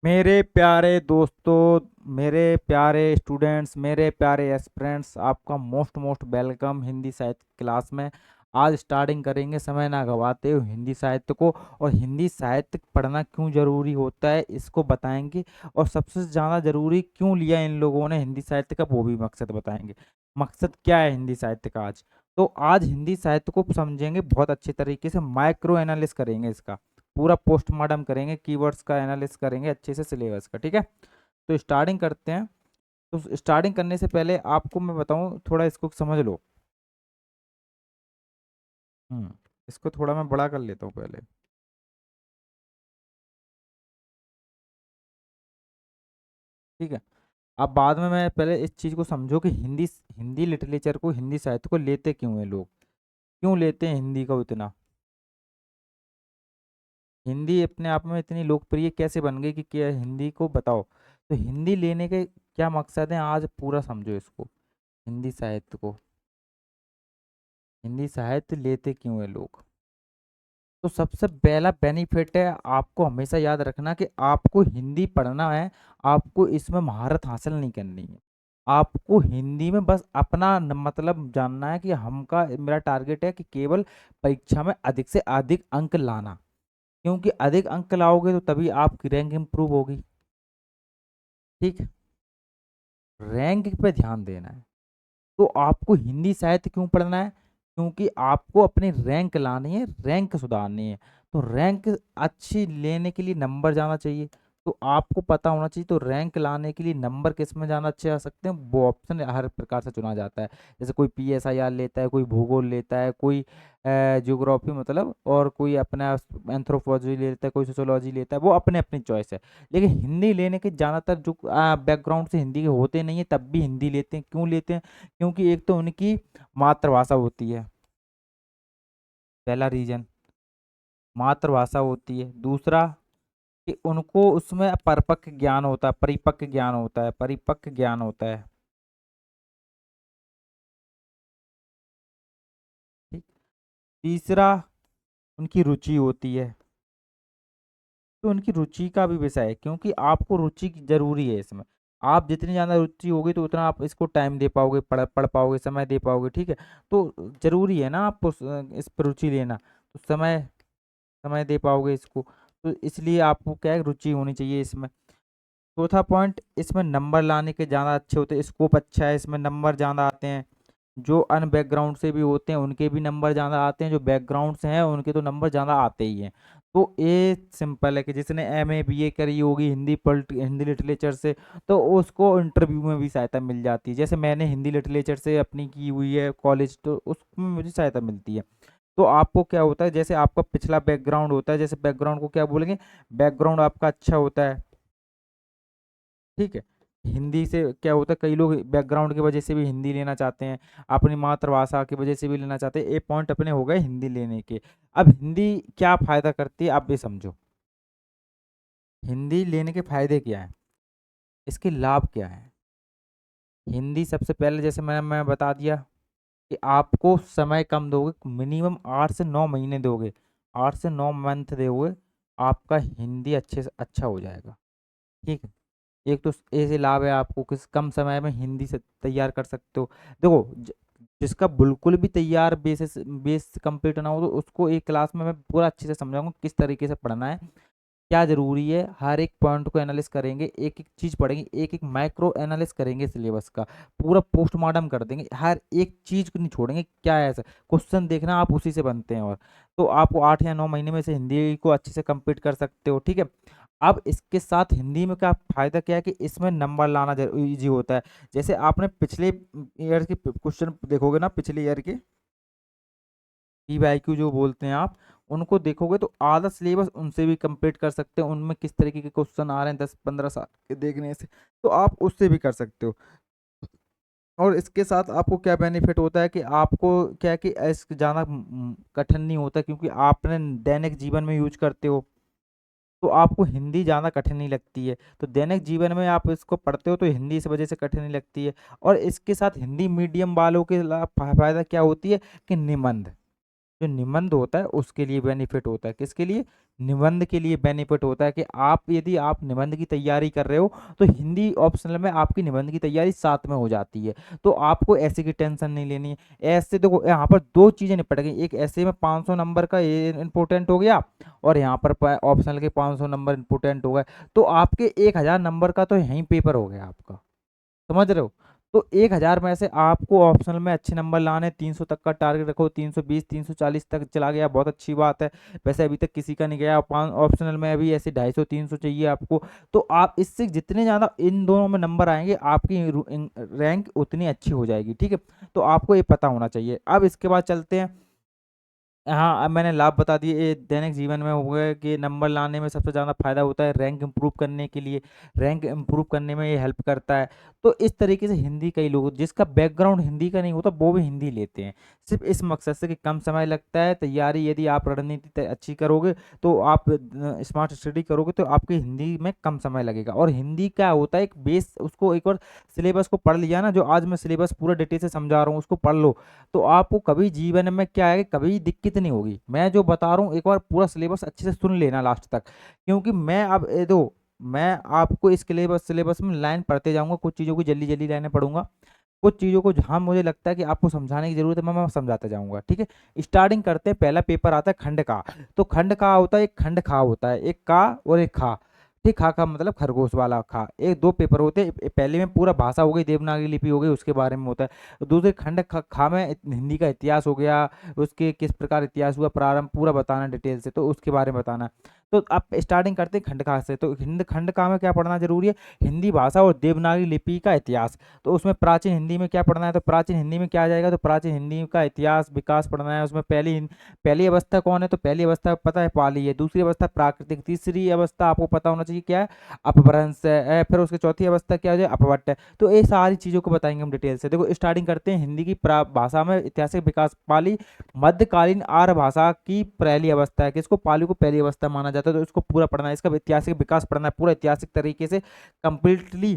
मेरे प्यारे दोस्तों, मेरे प्यारे स्टूडेंट्स, मेरे प्यारे एस्पिरेंट्स, आपका मोस्ट मोस्ट वेलकम हिंदी साहित्य क्लास में। आज स्टार्टिंग करेंगे समय ना गवाते हुए हिंदी साहित्य को, और हिंदी साहित्य पढ़ना क्यों ज़रूरी होता है इसको बताएंगे। और सबसे ज़्यादा ज़रूरी क्यों लिया इन लोगों ने हिंदी साहित्य का, वो भी मकसद बताएंगे। मकसद क्या है हिंदी साहित्य का आज? तो आज हिंदी साहित्य को समझेंगे बहुत अच्छे तरीके से, माइक्रो एनालिस करेंगे इसका, पूरा पोस्टमार्टम करेंगे, कीवर्ड्स का एनालिसिस करेंगे अच्छे से, सिलेबस का। ठीक है, तो स्टार्टिंग करते हैं। तो स्टार्टिंग करने से पहले आपको मैं बताऊं, थोड़ा इसको समझ लो। हम्म इसको थोड़ा मैं बड़ा कर लेता हूँ पहले। ठीक है, अब बाद में मैं पहले इस चीज़ को समझो कि हिंदी हिंदी लिटरेचर को, हिंदी साहित्य को लेते क्यों हैं लोग, क्यों लेते हैं हिंदी को इतना। हिंदी अपने आप में इतनी लोकप्रिय कैसे बन गई कि क्या, हिंदी को बताओ। तो हिंदी लेने के क्या मकसद है, आज पूरा समझो इसको। हिंदी साहित्य को, हिंदी साहित्य लेते क्यों है लोग। तो सबसे पहला बेनिफिट है, आपको हमेशा याद रखना कि आपको हिंदी पढ़ना है, आपको इसमें महारत हासिल नहीं करनी है। आपको हिंदी में बस अपना मतलब जानना है कि हमका मेरा टारगेट है कि केवल परीक्षा में अधिक से अधिक अंक लाना, क्योंकि अधिक अंक लाओगे तो तभी आपकी रैंक इंप्रूव होगी। ठीक, रैंक पे ध्यान देना है। तो आपको हिंदी साहित्य क्यों पढ़ना है? क्योंकि आपको अपनी रैंक लानी है, रैंक सुधारनी है। तो रैंक अच्छी लेने के लिए नंबर जाना चाहिए। तो आपको पता होना चाहिए, तो रैंक लाने के लिए नंबर किस में जाना अच्छे आ सकते हैं, वो ऑप्शन हर प्रकार से चुना जाता है। जैसे कोई PSIR लेता है, कोई भूगोल लेता है, कोई ज्योग्राफी मतलब, और कोई अपना एंथ्रोपोलॉजी लेता है, कोई सोशोलॉजी लेता है, वो अपने अपनी चॉइस है। लेकिन हिंदी लेने के ज़्यादातर जो बैकग्राउंड से हिंदी के होते नहीं है, तब भी हिंदी लेते हैं। क्यों लेते हैं? क्योंकि एक तो उनकी मातृभाषा होती है, पहला रीजन मातृभाषा होती है। दूसरा कि उनको उसमें परिपक्व ज्ञान होता है, परिपक्व ज्ञान होता है, परिपक्व ज्ञान होता है। ठीक, तीसरा उनकी रुचि होती है। तो उनकी रुचि का भी विषय है, क्योंकि आपको रुचि जरूरी है इसमें। आप जितनी ज़्यादा रुचि होगी तो उतना आप इसको टाइम दे पाओगे, पढ़ पाओगे, समय दे पाओगे। ठीक है, तो जरूरी है ना आप इस पर रुचि लेना, तो समय समय दे पाओगे इसको। तो इसलिए आपको क्या है, रुचि होनी चाहिए इसमें। चौथा पॉइंट, इसमें नंबर लाने के ज़्यादा अच्छे होते हैं, स्कोप अच्छा है, इसमें नंबर ज़्यादा आते हैं। जो अन बैकग्राउंड से भी होते हैं उनके भी नंबर ज़्यादा आते हैं, जो बैकग्राउंड से हैं उनके तो नंबर ज़्यादा आते ही हैं। तो ये सिंपल है कि जिसने MA BA करी होगी हिंदी लिटरेचर से, तो उसको इंटरव्यू में भी सहायता मिल जाती है। जैसे मैंने हिंदी लिटरेचर से अपनी की हुई है कॉलेज, तो उसमें मुझे सहायता मिलती है। तो आपको क्या होता है, जैसे आपका पिछला बैकग्राउंड होता है, जैसे बैकग्राउंड को क्या बोलेंगे, बैकग्राउंड आपका अच्छा होता है। ठीक है, हिंदी से क्या होता है, कई लोग बैकग्राउंड की वजह से भी हिंदी लेना चाहते हैं, अपनी मातृभाषा की वजह से भी लेना चाहते हैं। ये पॉइंट अपने हो गए हिंदी लेने के। अब हिंदी क्या फायदा करती है, आप ये समझो। हिंदी लेने के फायदे क्या है, इसके लाभ क्या है। हिंदी सबसे पहले, जैसे मैं बता दिया कि आपको समय कम दोगे, मिनिमम 8 से 9 महीने दोगे, 8 से 9 मंथ दोगे, आपका हिंदी अच्छे से अच्छा हो जाएगा। ठीक है, एक तो ऐसे लाभ है, आपको किस कम समय में हिंदी से तैयार कर सकते हो। देखो, जिसका बिल्कुल भी तैयार बेस कंप्लीट ना हो, तो उसको एक क्लास में मैं पूरा अच्छे से समझाऊंगा किस तरीके से पढ़ना है, क्या जरूरी है। हर एक पॉइंट को एनालिस करेंगे, एक एक चीज पढ़ेंगे, एक एक माइक्रो एनालिस करेंगे, सिलेबस का पूरा पोस्टमार्टम कर देंगे, हर एक चीज को नहीं छोड़ेंगे। क्या है ऐसा क्वेश्चन देखना, आप उसी से बनते हैं। और तो आपको 8 या 9 महीने में से हिंदी को अच्छे से कंप्लीट कर सकते हो। ठीक है, अब इसके साथ हिंदी में क्या फायदा क्या है कि इसमें नंबर लाना इजी होता है। जैसे आपने पिछले ईयर के क्वेश्चन देखोगे ना, पिछले ईयर के PYQ जो बोलते हैं आप, उनको देखोगे तो आधा सिलेबस उनसे भी कंप्लीट कर सकते हैं। उनमें किस तरीके के क्वेश्चन आ रहे हैं 10-15 साल के देखने से, तो आप उससे भी कर सकते हो। और इसके साथ आपको क्या बेनिफिट होता है कि आपको क्या है कि ज़्यादा कठिन नहीं होता, क्योंकि आपने दैनिक जीवन में यूज करते हो, तो आपको हिंदी ज़्यादा कठिन नहीं लगती है। तो दैनिक जीवन में आप इसको पढ़ते हो तो हिंदी इस वजह से कठिन नहीं लगती है। और इसके साथ हिंदी मीडियम वालों के फायदा क्या होती है कि निबंध, जो निबंध होता है उसके लिए बेनिफिट होता है। किसके लिए? निबंध के लिए बेनिफिट होता है कि यदि आप निबंध की तैयारी कर रहे हो तो हिंदी ऑप्शनल में आपकी निबंध की तैयारी साथ में हो जाती है। तो आपको ऐसे की टेंशन नहीं लेनी है। ऐसे देखो यहाँ पर दो चीज़ें निपट गई, एक ऐसे में 500 नंबर का ये इंपोर्टेंट हो गया और यहाँ पर ऑप्शनल के 500 नंबर इंपोर्टेंट हो गए। तो आपके 1000 नंबर का तो यहीं पेपर हो गया आपका, समझ रहे हो? तो 1000 में से आपको ऑप्शनल में अच्छे नंबर लाने, 300 तक का टारगेट रखो, 320 340 तक चला गया बहुत अच्छी बात है। वैसे अभी तक किसी का नहीं गया, पाँच ऑप्शनल में अभी ऐसे 250 300 चाहिए आपको। तो आप इससे जितने ज़्यादा इन दोनों में नंबर आएंगे आपकी रैंक उतनी अच्छी हो जाएगी, ठीक है? तो आपको ये पता होना चाहिए। अब इसके बाद चलते हैं, हाँ, अब मैंने लाभ बता दिए। ये दैनिक जीवन में हो गए कि नंबर लाने में सबसे ज़्यादा फायदा होता है, रैंक इम्प्रूव करने के लिए, रैंक इम्प्रूव करने में ये हेल्प करता है। तो इस तरीके से हिंदी, कई लोग जिसका बैकग्राउंड हिंदी का नहीं होता वो भी हिंदी लेते हैं, सिर्फ इस मकसद से कि कम समय लगता है तैयारी। यदि आप रणनीति अच्छी करोगे तो आप स्मार्ट स्टडी करोगे तो आपकी हिंदी में कम समय लगेगा। और हिंदी क्या होता है, एक बेस, उसको एक बार सिलेबस को पढ़ लिया ना, जो आज मैं सिलेबस पूरा डिटेल से समझा रहा हूँ उसको पढ़ लो, तो आपको कभी जीवन में क्या है, कभी दिक्कत नहीं होगी। मैं जो बता रहा हूँ एक बार पूरा सिलेबस अच्छे से सुन लेना लास्ट तक, क्योंकि मैं अब दो मैं आपको इस सिलेबस में लाइन पढ़ते जाऊंगा, कुछ चीज़ों की जल्दी जल्दी लाइनें पढ़ूंगा, कुछ चीज़ों को जहाँ मुझे लगता है कि आपको समझाने की जरूरत है मैं समझाता जाऊंगा, ठीक है? स्टार्टिंग करते हैं, पहला पेपर आता है खंड का। तो खंड का होता है, एक खंड खा होता है, एक का और एक खा, ठीक? खा का मतलब खरगोश वाला खा। एक दो पेपर होते हैं, पहले में पूरा भाषा हो गई, देवनागरी लिपि हो गई, उसके बारे में होता है। दूसरे खंड खा में हिंदी का इतिहास हो गया, उसके किस प्रकार इतिहास हुआ, प्रारंभ पूरा बताना डिटेल से, तो उसके बारे में बताना। तो आप स्टार्टिंग करते हैं खंड खा से। तो खंड खा में क्या पढ़ना जरूरी है? हिंदी भाषा और देवनागरी लिपि का इतिहास। तो उसमें प्राचीन हिंदी में क्या पढ़ना है? तो प्राचीन हिंदी में क्या आ जाएगा? तो प्राचीन हिंदी का इतिहास विकास पढ़ना है। उसमें पहली अवस्था कौन है? तो पहली अवस्था पता है, पाली है। दूसरी अवस्था प्राकृतिक। तीसरी अवस्था आपको पता होना चाहिए क्या है? अपभ्रंश है। फिर उसकी चौथी अवस्था क्या हो जाए? अपभट्ट है। तो ये सारी चीज़ों को बताएंगे हम डिटेल से। देखो स्टार्टिंग करते हैं हिंदी की भाषा में ऐतिहासिक विकास। पाली मध्यकालीन आर्य भाषा की पहली अवस्था है, किसको? पाली को पहली अवस्था माना जाता है। तो इसको पूरा पढ़ना है, इसका ऐतिहासिक विकास पढ़ना है, पूरा ऐतिहासिक तरीके से कंप्लीटली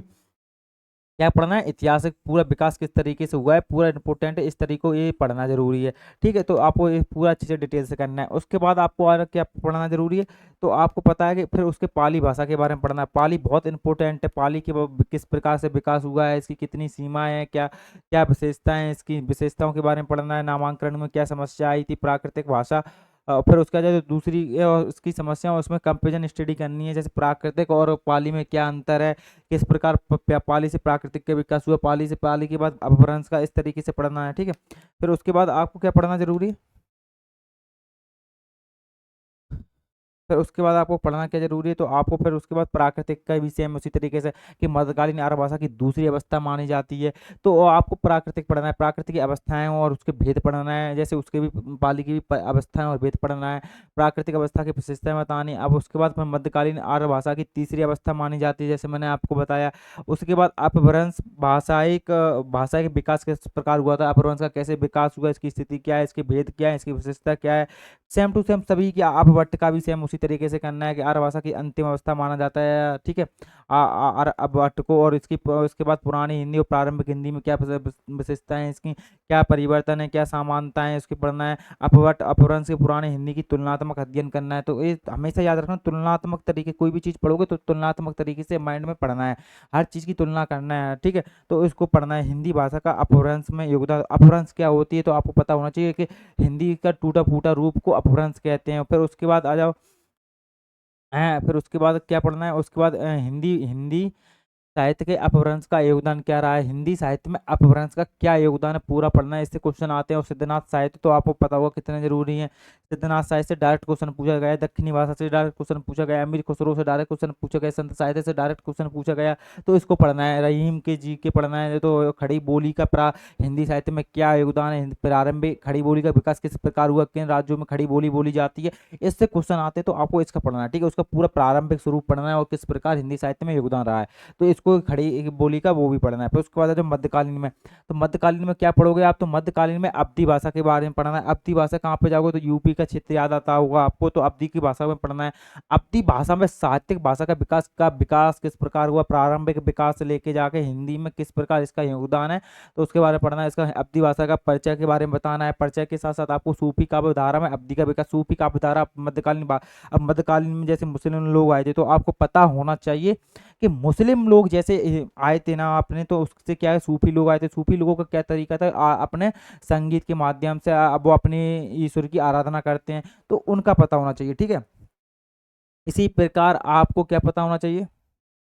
क्या पढ़ना है? ऐतिहासिक पूरा विकास किस तरीके से हुआ है, पूरा इंपॉर्टेंट है, इस तरीके को ये पढ़ना जरूरी है, ठीक है? तो आपको ये पूरा अच्छे से डिटेल से करना है। उसके बाद आपको और क्या पढ़ना जरूरी है? तो आपको पता है कि फिर उसके पाली भाषा के बारे में पढ़ना है। पाली बहुत इंपॉर्टेंट है। पाली के किस प्रकार से विकास हुआ है, इसकी कितनी सीमाएं हैं, क्या क्या विशेषताएं हैं, इसकी विशेषताओं के बारे में पढ़ना है। नामांकन में क्या समस्या आई थी, प्राकृतिक भाषा। फिर उसका जो दूसरी उसकी समस्या उसमें कंपेरिजन स्टडी करनी है, जैसे प्राकृतिक और पाली में क्या अंतर है, किस प्रकार पाली से प्राकृतिक का विकास हुआ, पाली से पाली के बाद अपभ्रंश का, इस तरीके से पढ़ना है, ठीक है? फिर उसके बाद आपको क्या पढ़ना जरूरी है? फिर उसके बाद आपको पढ़ना क्या जरूरी है? तो आपको फिर उसके बाद प्राकृतिक का भी सेम उसी तरीके से कि मध्यकालीन आर्य भाषा की दूसरी अवस्था मानी जाती है। तो आपको प्राकृतिक पढ़ना है, प्राकृतिक की अवस्थाएं और उसके भेद पढ़ना है, जैसे उसके भी पाली की भी अवस्थाएं और भेद पढ़ना है, प्राकृतिक अवस्था की विशेषताएं बतानी। अब उसके बाद फिर मध्यकालीन आर्य भाषा की तीसरी अवस्था मानी जाती है, जैसे मैंने आपको बताया। उसके बाद अपभ्रंश भाषा के विकास किस प्रकार हुआ था, अपभ्रंश का कैसे विकास हुआ, इसकी स्थिति क्या है, इसके भेद क्या है, इसकी विशेषता क्या है, सेम टू सेम सभी की। अपभट्ट का भी सेम उसी तरीके से करना है कि आर्य भाषा की अंतिम अवस्था माना जाता है, ठीक है? अपभट्ट को। और इसके बाद पुरानी हिंदी और प्रारंभिक हिंदी में क्या विशेषताएं हैं, इसकी क्या परिवर्तन है, क्या समानताएं हैं, इसकी पढ़ना है। अपभट्ट अपभ्रंश की पुरानी हिंदी की तुलनात्मक अध्ययन करना है। तो ये हमेशा याद रखना, तुलनात्मक तरीके, कोई भी चीज़ पढ़ोगे तो तुलनात्मक तरीके से माइंड में पढ़ना है, हर चीज़ की तुलना करना है, ठीक है? तो इसको पढ़ना है। हिंदी भाषा का अपभ्रंश में योगदान, अपभ्रंश क्या होती है तो आपको पता होना चाहिए कि हिंदी का टूटा फूटा रूप को अपभ्रंश कहते हैं। फिर उसके बाद आ जाओ, फिर उसके बाद क्या पढ़ना है? उसके बाद हिंदी हिंदी साहित्य के अपभ्रंश का योगदान क्या रहा है, हिंदी साहित्य में अपभ्रंश का क्या योगदान है, पूरा पढ़ना है। इससे क्वेश्चन आते हैं। और सिद्धनाथ साहित्य तो आपको पता होगा कितने जरूरी है। सिद्धनाथ साहित्य से डायरेक्ट क्वेश्चन पूछा गया है, दक्षिणी भाषा से डायरेक्ट क्वेश्चन पूछा गया, अमीर खुसरो से डायरेक्ट क्वेश्चन पूछा गया, संत साहित्य से डायरेक्ट क्वेश्चन पूछा गया। तो इसको पढ़ना है। रहीम के जी के पढ़ना है। तो खड़ी बोली का हिंदी साहित्य में क्या योगदान है, प्रारंभिक खड़ी बोली का विकास किस प्रकार हुआ, किन राज्यों में खड़ी बोली बोली जाती है, इससे क्वेश्चन आते हैं। तो आपको इसका पढ़ना है, ठीक है? उसका पूरा प्रारंभिक स्वरूप पढ़ना है और किस प्रकार हिंदी साहित्य में योगदान रहा है। तो इसको उसको खड़ी बोली का वो भी पढ़ना है। फिर उसके बाद है जो मध्यकालीन में, तो मध्यकालीन में क्या पढ़ोगे आप, तो मध्यकालीन में अवधी भाषा के बारे में पढ़ना है। अवधी भाषा कहाँ पे जाओगे, तो यूपी का क्षेत्र याद आता होगा आपको, तो अवधी की भाषा में पढ़ना है। अवधी भाषा में साहित्यिक भाषा का विकास किस प्रकार हुआ, प्रारंभिक विकास से लेके जाके हिंदी में किस प्रकार इसका योगदान है, तो उसके बारे में पढ़ना है। इसका अवधी भाषा का परिचय के बारे में बताना है। परिचय के साथ साथ आपको सूफी काव्य धारा में अवधी का विकास, सूफी काव्य धारा अब मध्यकालीन में जैसे मुस्लिम लोग आए थे, तो आपको पता होना चाहिए कि मुस्लिम लोग जैसे आए थे ना आपने, तो उससे क्या है, सूफी लोग आए थे, सूफी लोगों का क्या तरीका था, अपने संगीत के माध्यम से अब वो अपने ईश्वर की आराधना करते हैं, तो उनका पता होना चाहिए, ठीक है। इसी प्रकार आपको क्या पता होना चाहिए,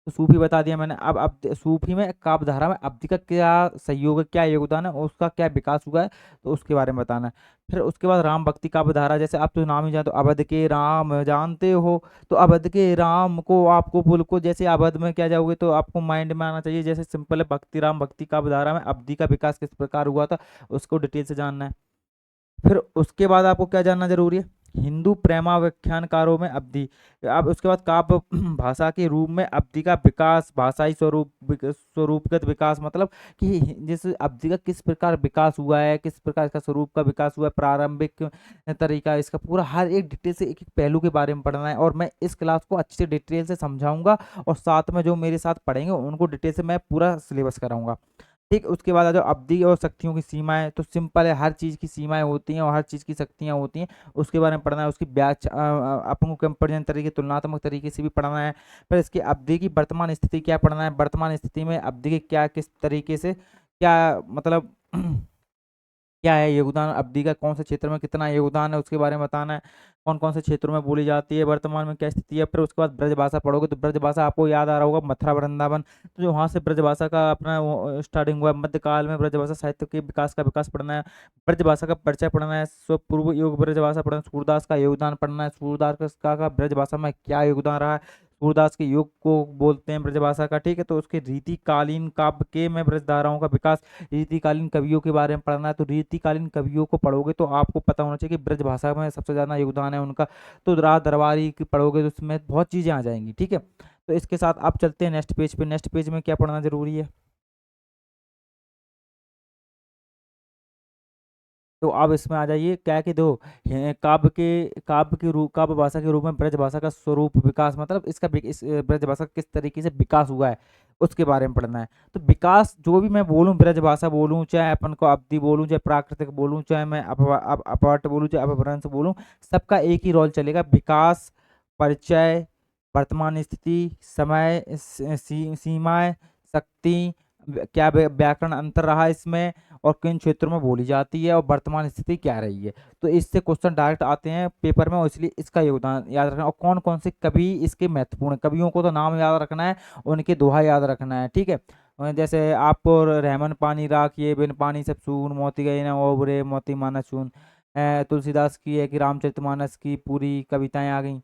तो सूफी बता दिया मैंने। अब सूफी में काव्य धारा में अवधि का क्या सहयोग है, क्या योगदान है, उसका क्या विकास हुआ है, तो उसके बारे में बताना है। फिर उसके बाद राम भक्ति काव्य धारा, जैसे आप तो नाम ही जानते हो, अवध के राम जानते हो, तो अवध के राम को आपको बोल को, जैसे अवध में क्या जाओगे तो आपको माइंड में आना चाहिए, जैसे सिंपल है, भक्ति राम भक्ति काव्य धारा में अवधि का विकास किस प्रकार हुआ था, उसको डिटेल से जानना है। फिर उसके बाद आपको क्या जानना जरूरी है, हिंदू प्रेमाव्याख्यानकारों में अवधि। अब उसके बाद काव्य भाषा के रूप में अवधि का विकास, भाषाई स्वरूपगत विकास, मतलब कि जिस अवधि का किस प्रकार विकास हुआ है, किस प्रकार इसका स्वरूप का विकास हुआ है, प्रारंभिक तरीका, इसका पूरा हर एक डिटेल से एक एक पहलू के बारे में पढ़ना है। और मैं इस क्लास को अच्छे से डिटेल से समझाऊंगा, और साथ में जो मेरे साथ पढ़ेंगे उनको डिटेल से मैं पूरा सिलेबस कराऊंगा, ठीक। उसके बाद आ जाओ अवधि और शक्तियों की सीमाएं, तो सिंपल है, हर चीज़ की सीमाएं होती हैं और हर चीज़ की शक्तियां होती हैं, उसके बारे में पढ़ना है। उसकी व्याख्या अपन को कंपेरिजन तरीके, तुलनात्मक तरीके से भी पढ़ना है। फिर इसकी अवधि की वर्तमान स्थिति क्या पढ़ना है, वर्तमान स्थिति में अवधि के क्या किस तरीके से क्या मतलब क्या है योगदान, अवधि का कौन से क्षेत्र में कितना योगदान है, उसके बारे में बताना है। कौन कौन से क्षेत्रों में बोली जाती है, वर्तमान में क्या स्थिति है। फिर उसके बाद ब्रज भाषा पढ़ोगे, तो ब्रज भाषा आपको याद आ रहा होगा, मथुरा वृंदावन, तो जो वहाँ से ब्रज भाषा का अपना स्टार्टिंग हुआ है। मध्यकाल में ब्रज भाषा साहित्य के विकास का विकास पढ़ना है। ब्रज भाषा का परिचय पढ़ना है। पूर्व युग ब्रज भाषा पढ़ना है। सूरदास का योगदान पढ़ना है, सूरदास का ब्रज भाषा में क्या योगदान रहा है, सूरदास के युग को बोलते हैं ब्रजभाषा का, ठीक है। तो उसके रीतिकालीन काव्य के में ब्रजधाराओं का विकास, रीतिकालीन कवियों के बारे में पढ़ना है। तो रीतिकालीन कवियों को पढ़ोगे तो आपको पता होना चाहिए कि ब्रजभाषा में सबसे ज़्यादा योगदान है उनका। तो राज दरबारी की पढ़ोगे तो उसमें बहुत चीज़ें आ जाएंगी, ठीक है। तो इसके साथ आप चलते हैं नेक्स्ट पेज पे। नेक्स्ट पेज में क्या पढ़ना जरूरी है, तो आप इसमें आ जाइए, क्या है कि दो काव्य के रूप, काव्य भाषा के रूप में ब्रज भाषा का स्वरूप विकास, मतलब इस ब्रज भाषा का किस तरीके से विकास हुआ है, उसके बारे में पढ़ना है। तो विकास जो भी मैं बोलूँ, ब्रज भाषा बोलूँ, चाहे अपन को अवधि बोलूँ, चाहे प्राकृतिक बोलूँ, चाहे मैं अपवाट बोलूँ, चाहे अपभ्रंश बोलूँ, सबका एक ही रोल चलेगा। विकास, परिचय, वर्तमान स्थिति, समय, सीमाएं, शक्ति, क्या व्याकरण अंतर रहा इसमें, और किन क्षेत्रों में बोली जाती है, और वर्तमान स्थिति क्या रही है। तो इससे क्वेश्चन डायरेक्ट आते हैं पेपर में, और इसलिए इसका योगदान याद रखना। और कौन कौन से कवि इसके महत्वपूर्ण कवियों को तो नाम याद रखना है, उनके दोहा याद रखना है, ठीक है। जैसे आपको रहमन पानी राखिए, बिन पानी सब सून, मोती गए ना ओबरे, मोती माना चून। तुलसीदास की है कि रामचरितमानस की पूरी कविताएं आ गई,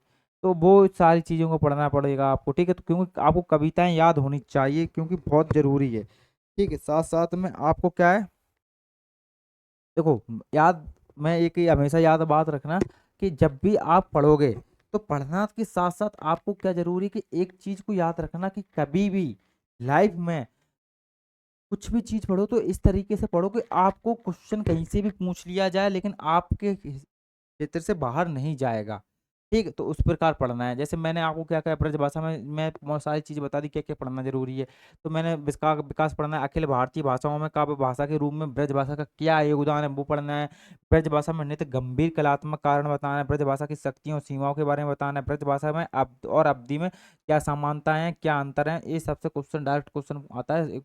तो वो सारी चीज़ों को पढ़ना पड़ेगा आपको, ठीक है। तो क्योंकि आपको कविताएं याद होनी चाहिए, क्योंकि बहुत ज़रूरी है, ठीक है। साथ साथ में आपको क्या है, देखो याद, मैं एक ही हमेशा याद बात रखना कि जब भी आप पढ़ोगे, तो पढ़ना के साथ साथ आपको क्या जरूरी कि एक चीज को याद रखना कि कभी भी लाइफ में कुछ भी चीज पढ़ो तो इस तरीके से पढ़ो कि आपको क्वेश्चन कहीं से भी पूछ लिया जाए, लेकिन आपके क्षेत्र से बाहर नहीं जाएगा, ठीक है। तो उस प्रकार पढ़ना है। जैसे मैंने आपको क्या कहा, ब्रजभाषा में मैं बहुत सारी चीज़ें बता दी क्या क्या पढ़ना जरूरी है। तो मैंने विकास विकास पढ़ना है, अखिल भारतीय भाषाओं में काव्य भाषा के रूप में ब्रजभाषा का क्या योगदान है वो पढ़ना है। ब्रजभाषा में नित्य गंभीर कलात्मक कारण बताना है। ब्रजभाषा की शक्तियों और सीमाओं के बारे में बताना है। ब्रजभाषा में अब और अवधि में क्या समानताएं हैं, क्या अंतर है, ये सबसे क्वेश्चन डायरेक्ट क्वेश्चन आता है।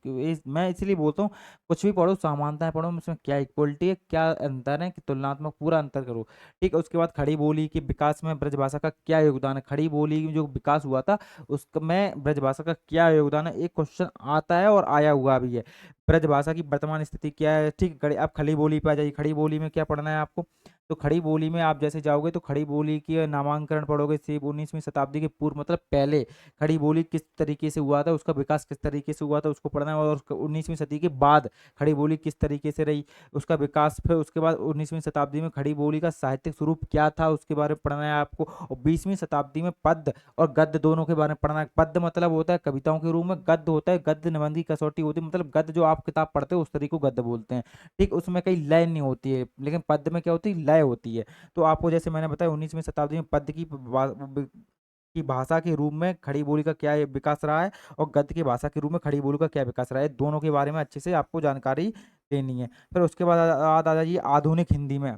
मैं इसलिए बोलता हूँ कुछ भी पढ़ो, समानताएं पढ़ो, इसमें क्या इक्वलिटी है, क्या अंतर है, कि तुलनात्मक पूरा अंतर करो, ठीक है। उसके बाद खड़ी बोली के विकास में ब्रजभाषा का क्या योगदान है, खड़ी बोली में जो विकास हुआ था उसका में ब्रजभाषा का क्या योगदान है, एक क्वेश्चन आता है और आया हुआ भी है। ब्रजभाषा की वर्तमान स्थिति क्या है, ठीक है। अब खड़ी बोली पे आ जाइए। खड़ी बोली में क्या पढ़ना है आपको, तो खड़ी बोली में आप जैसे जाओगे तो खड़ी बोली की नामांकन पढ़ोगे, सिर्फ 19वीं शताब्दी के पूर्व मतलब पहले खड़ी बोली किस तरीके से हुआ था, उसका विकास किस तरीके से हुआ था उसको पढ़ना है, और 19वीं सदी के बाद खड़ी बोली किस तरीके से रही, उसका विकास, फिर उसके बाद 19वीं शताब्दी में खड़ी बोली का साहित्यिक स्वरूप क्या था उसके बारे में पढ़ना है आपको, और 20वीं शताब्दी में पद्य और गद्य दोनों के बारे में पढ़ना है। पद्य मतलब होता है कविताओं के रूप में, गद्य होता है गद्य निबंध की कसौटी होती है, मतलब गद्य जो आप किताब पढ़ते हो उस तरीके को गद्य बोलते हैं। ठीक, उसमें कई लय नहीं होती है, लेकिन पद्य में क्या होती है, लय होती है। तो आपको जैसे मैंने बताया 19वीं शताब्दी में पद्य की भाषा के रूप में खड़ी बोली का क्या विकास रहा है, और गद्य की भाषा के रूप में खड़ी बोली का क्या विकास रहा है, दोनों के बारे में अच्छे से आपको जानकारी लेनी है। फिर उसके बाद आ जाइए आधुनिक हिंदी में।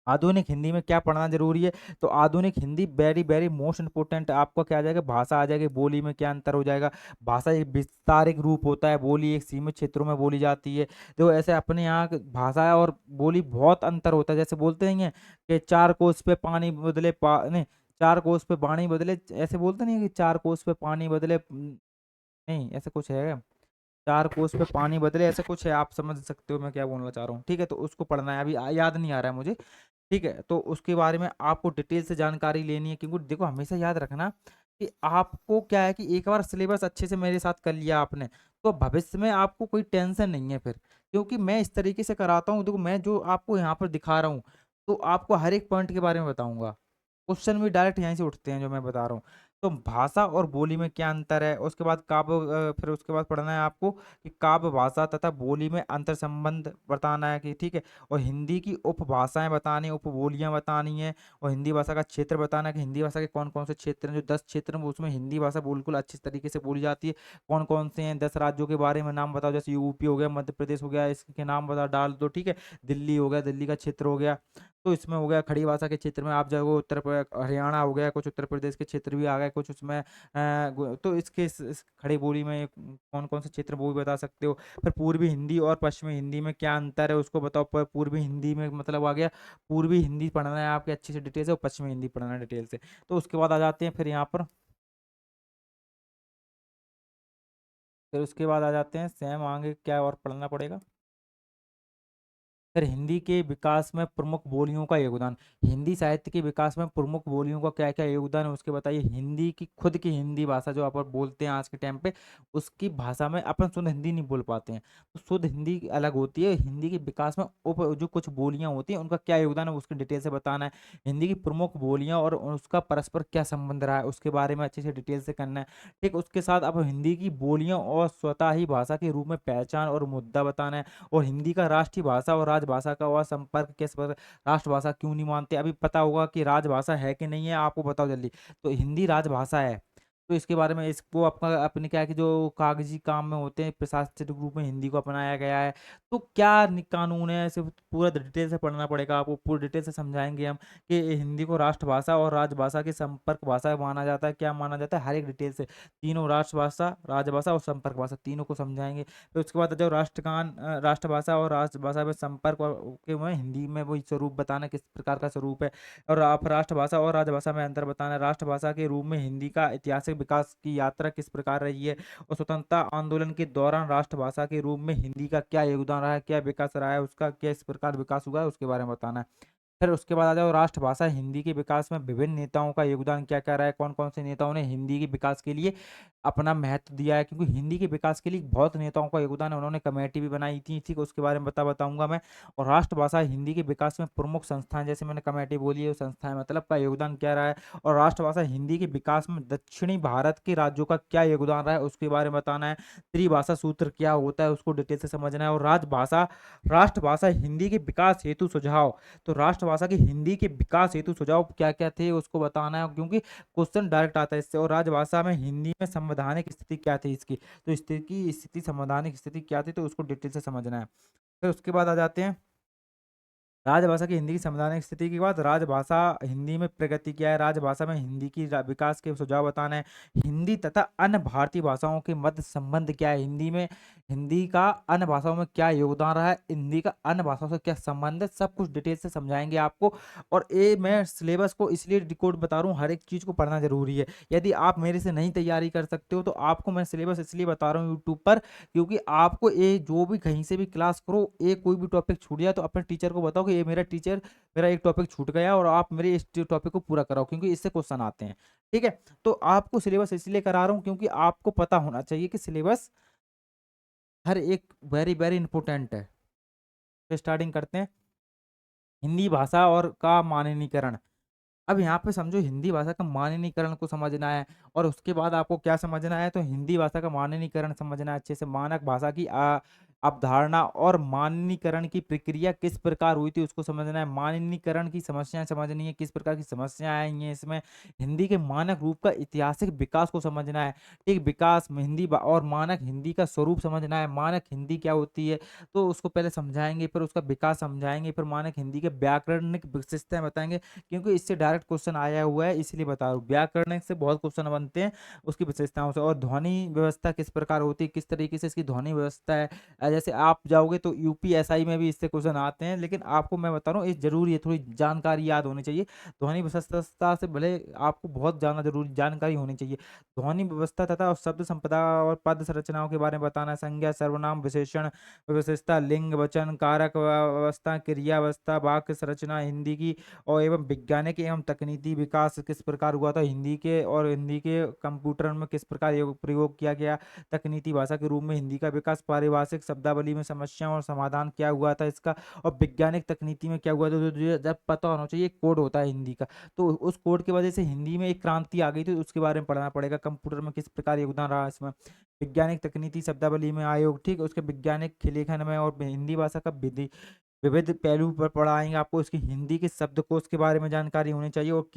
आधुनिक हिंदी में क्या पढ़ना जरूरी है, तो आधुनिक Hindi very very most important. आपको क्या आ जाएगा, भाषा आ जाएगी, बोली में क्या अंतर हो जाएगा। भाषा एक विस्तारित रूप होता है, बोली एक सीमित क्षेत्रों में बोली जाती है। तो ऐसे अपने यहाँ भाषा और बोली बहुत अंतर होता है, जैसे बोलते नहीं है कि चार कोस पे पानी बदले नहीं, चार कोस पे पानी बदले, ऐसे बोलते नहीं है कि चार कोस पे पानी बदले, नहीं ऐसे कुछ है, चार कोस पे पानी बदले, ऐसे कुछ है, आप समझ सकते हो मैं क्या बोलना चाह रहा हूँ। ठीक है, तो उसको पढ़ना है, अभी याद नहीं आ रहा है मुझे। ठीक है, तो उसके बारे में आपको डिटेल से जानकारी लेनी है, क्योंकि देखो हमेशा याद रखना कि आपको क्या है कि एक बार सिलेबस अच्छे से मेरे साथ कर लिया आपने, तो भविष्य में आपको कोई टेंशन नहीं है फिर, क्योंकि मैं इस तरीके से कराता हूँ। देखो मैं जो आपको यहाँ पर दिखा रहा हूँ, तो आपको हर एक पॉइंट के बारे में बताऊंगा, क्वेश्चन भी डायरेक्ट यहीं से उठते हैं जो मैं बता रहा हूँ। तो भाषा और बोली में क्या अंतर है, उसके बाद काव्य, फिर उसके बाद पढ़ना है आपको कि काव्य भाषा तथा बोली में अंतर संबंध बताना है कि ठीक है, और हिंदी की उपभाषाएं बतानी, उपबोलियां बतानी है, और हिंदी भाषा का क्षेत्र बताना है कि हिंदी भाषा के कौन कौन से क्षेत्र हैं, जो 10 क्षेत्र हैं उसमें हिंदी भाषा बिल्कुल अच्छी तरीके से बोली जाती है। कौन कौन से हैं, 10 राज्यों के बारे में नाम बताओ, जैसे यूपी हो गया, मध्य प्रदेश हो गया, इसके नाम बता डाल दो। ठीक है, दिल्ली हो गया, दिल्ली का क्षेत्र हो गया। तो इसमें हो गया खड़ी भाषा के क्षेत्र में आप जाओगे, हरियाणा हो गया, कुछ उत्तर प्रदेश के क्षेत्र भी आ गए कुछ उसमें, तो इसके इस खड़ी बोली में कौन कौन से क्षेत्र वो भी बता सकते हो। फिर पूर्वी हिंदी और पश्चिमी हिंदी में क्या अंतर है उसको बताओ। पूर्वी हिंदी में मतलब आ गया, पूर्वी हिंदी पढ़ना है आपके अच्छे से डिटेल से, और पश्चिमी हिंदी पढ़ना है डिटेल से। तो उसके बाद आ जाते हैं फिर यहाँ पर, फिर उसके बाद आ जाते हैं सेम आगे क्या और पढ़ना पड़ेगा। फिर हिंदी के विकास में प्रमुख बोलियों का योगदान, हिंदी साहित्य के विकास में प्रमुख बोलियों का क्या क्या योगदान है उसके बताइए। हिंदी की खुद की हिंदी भाषा जो अपन बोलते हैं आज के टाइम पे, उसकी भाषा में अपन शुद्ध हिंदी नहीं बोल पाते हैं, तो शुद्ध हिंदी अलग होती है। हिंदी के विकास में उप जो कुछ बोलियां होती हैं उनका क्या योगदान है उसकी डिटेल से बताना है। हिंदी की प्रमुख बोलियां और उसका परस्पर क्या संबंध रहा है उसके बारे में अच्छे से डिटेल से करना है। ठीक, उसके साथ अब हिंदी की बोलियां और स्वतः ही भाषा के रूप में पहचान और मुद्दा बताना है। और हिंदी का राष्ट्रीय भाषा और राजभाषा का हुआ संपर्क, किस पर राष्ट्रभाषा क्यों नहीं मानते, अभी पता होगा कि राजभाषा है कि नहीं है, आपको बताओ जल्दी। तो हिंदी राजभाषा है, तो इसके बारे में, इसको आपका अपने क्या है कि जो कागजी काम में होते हैं प्रशासनिक रूप में हिंदी को अपनाया गया है, तो क्या कानून है, सिर्फ पूरा डिटेल से पढ़ना पड़ेगा आपको, पूरी डिटेल से समझाएंगे हम कि हिंदी को राष्ट्रभाषा और राजभाषा की संपर्क भाषा माना जाता है, क्या माना जाता है, हर एक डिटेल से तीनों, राष्ट्रभाषा, राजभाषा और संपर्क भाषा, तीनों को समझाएंगे। फिर उसके बाद जो राष्ट्रगान, राष्ट्रभाषा और राजभाषा में संपर्क के में हिंदी में वही स्वरूप बताना किस प्रकार का स्वरूप है। और आप राष्ट्रभाषा और राजभाषा में अंतर बताना है। राष्ट्रभाषा के रूप में हिंदी का ऐतिहासिक विकास की यात्रा किस प्रकार रही है, और स्वतंत्रता आंदोलन के दौरान राष्ट्रभाषा के रूप में हिंदी का क्या योगदान रहा है, क्या विकास रहा है, उसका किस प्रकार विकास हुआ है उसके बारे में बताना है। फिर उसके बाद आ जाओ राष्ट्रभाषा हिंदी के विकास में विभिन्न नेताओं का योगदान क्या क्या रहा है, कौन कौन से नेताओं ने हिंदी के विकास के लिए अपना महत्व दिया है, क्योंकि हिंदी के विकास के लिए बहुत नेताओं का योगदान है, उन्होंने कमेटी भी बनाई थी, ठीक उसके बारे में बताऊंगा मैं। और राष्ट्रभाषा हिंदी के विकास में प्रमुख संस्थाएं, जैसे मैंने कमेटी बोली है, संस्थाएं मतलब का योगदान क्या रहा है। और राष्ट्रभाषा हिंदी के विकास में दक्षिणी भारत के राज्यों का क्या योगदान रहा है उसके बारे में बताना है। त्रिभाषा सूत्र क्या होता है उसको डिटेल से समझना है। और राष्ट्रभाषा हिंदी के विकास हेतु सुझाव, तो राष्ट्रभाषा की हिंदी के विकास हेतु सुझाव क्या क्या थे उसको बताना है, क्योंकि क्वेश्चन डायरेक्ट आता है इससे। और राजभाषा में हिंदी में संवैधानिक स्थिति क्या थी इसकी, तो स्थिति संवैधानिक स्थिति क्या थी, तो उसको डिटेल से समझना है। फिर उसके बाद आ जाते हैं राजभाषा की हिंदी की संवैधानिक स्थिति के बाद राजभाषा हिंदी में प्रगति क्या है, राजभाषा में हिंदी की विकास के सुझाव बताना है। हिंदी तथा अन्य भारतीय भाषाओं के मध्य संबंध क्या है, हिंदी में हिंदी का अन्य भाषाओं में क्या योगदान रहा है, हिंदी का अन्य भाषाओं से क्या संबंध है, सब कुछ डिटेल से समझाएंगे आपको। और ये मैं सिलेबस को इसलिए डिकोड बता रहा हूँ, हर एक चीज को पढ़ना जरूरी है। यदि आप मेरे से नहीं तैयारी कर सकते हो तो आपको मैं सिलेबस इसलिए बता रहा हूँ यूट्यूब पर, क्योंकि आपको ये जो भी कहीं से भी क्लास करो, ये कोई भी टॉपिक छूट जाए तो अपने टीचर को बताओ कि ये मेरा टीचर, मेरा एक टॉपिक छूट गया और आप मेरे इस टॉपिक को पूरा कराओ, क्योंकि इससे क्वेश्चन आते हैं। ठीक है, तो आपको सिलेबस इसलिए करा रहा हूँ क्योंकि आपको पता होना चाहिए कि सिलेबस हर एक वेरी वेरी इंपॉर्टेंट है। तो स्टार्टिंग करते हैं, हिंदी भाषा और का माननीकरण। अब यहाँ पे समझो हिंदी भाषा का माननीकरण को समझना है, और उसके बाद आपको क्या समझना है, तो हिंदी भाषा का माननीकरण समझना है अच्छे से। मानक भाषा की अवधारणा और माननीकरण की प्रक्रिया किस प्रकार हुई थी उसको समझना है। माननीकरण की समस्याएं समझनी है, किस प्रकार की समस्याएं आई हैं इसमें। हिंदी के मानक रूप का ऐतिहासिक विकास को समझना है। ठीक, विकास में और मानक हिंदी का स्वरूप समझना है। मानक हिंदी क्या होती है तो उसको पहले समझाएंगे, फिर उसका विकास समझाएंगे, फिर मानक हिंदी के व्याकरणिक विशेषताएं बताएंगे, क्योंकि इससे डायरेक्ट क्वेश्चन आया हुआ है इसलिए बता रहा हूँ। व्याकरण से बहुत क्वेश्चन बनते हैं उसकी विशेषताओं से। और ध्वनि व्यवस्था किस प्रकार होती है, किस तरीके से इसकी ध्वनि व्यवस्था है। जैसे आप जाओगे तो यूपीएसआई में भी इससे क्वेश्चन आते हैं, लेकिन आपको मैं बता रहा हूँ ये जरूरी है, थोड़ी जानकारी याद होनी चाहिए। ध्वनि व्यवस्था से भले आपको बहुत जाना जरूरी जानकारी होनी चाहिए। ध्वनि व्यवस्था तथा शब्द संपदा और पद संरचनाओं के बारे में बताना है। संज्ञा, सर्वनाम, विशेषण व्यवस्था, लिंग, वचन, कारक व्यवस्था, क्रिया व्यवस्था, वाक्य संरचना हिंदी की, और एवं वैज्ञानिक एवं तकनीकी विकास किस प्रकार हुआ था हिंदी के, और हिंदी के कंप्यूटर में किस प्रकार प्रयोग किया गया। तकनीकी भाषा के रूप में हिंदी का विकास, पारिभाषिक शब्दावली में समस्या और समाधान क्या हुआ था इसका, और वैज्ञानिक तकनीकी में क्या हुआ था। जब पता होना चाहिए कोड होता है हिंदी का, तो उस कोड की वजह से हिंदी में एक क्रांति आ गई थी, उसके बारे में पढ़ना पड़ेगा। कंप्यूटर में किस प्रकार योगदान रहा इसमें, वैज्ञानिक तकनीकी शब्दावली में आयोग, ठीक, उसके वैज्ञानिक लेखन में, और हिंदी भाषा का विधि विविध पहलू पर पढ़ाएंगे आपको। इसकी हिंदी के शब्दकोश के बारे में जानकारी होनी चाहिए। और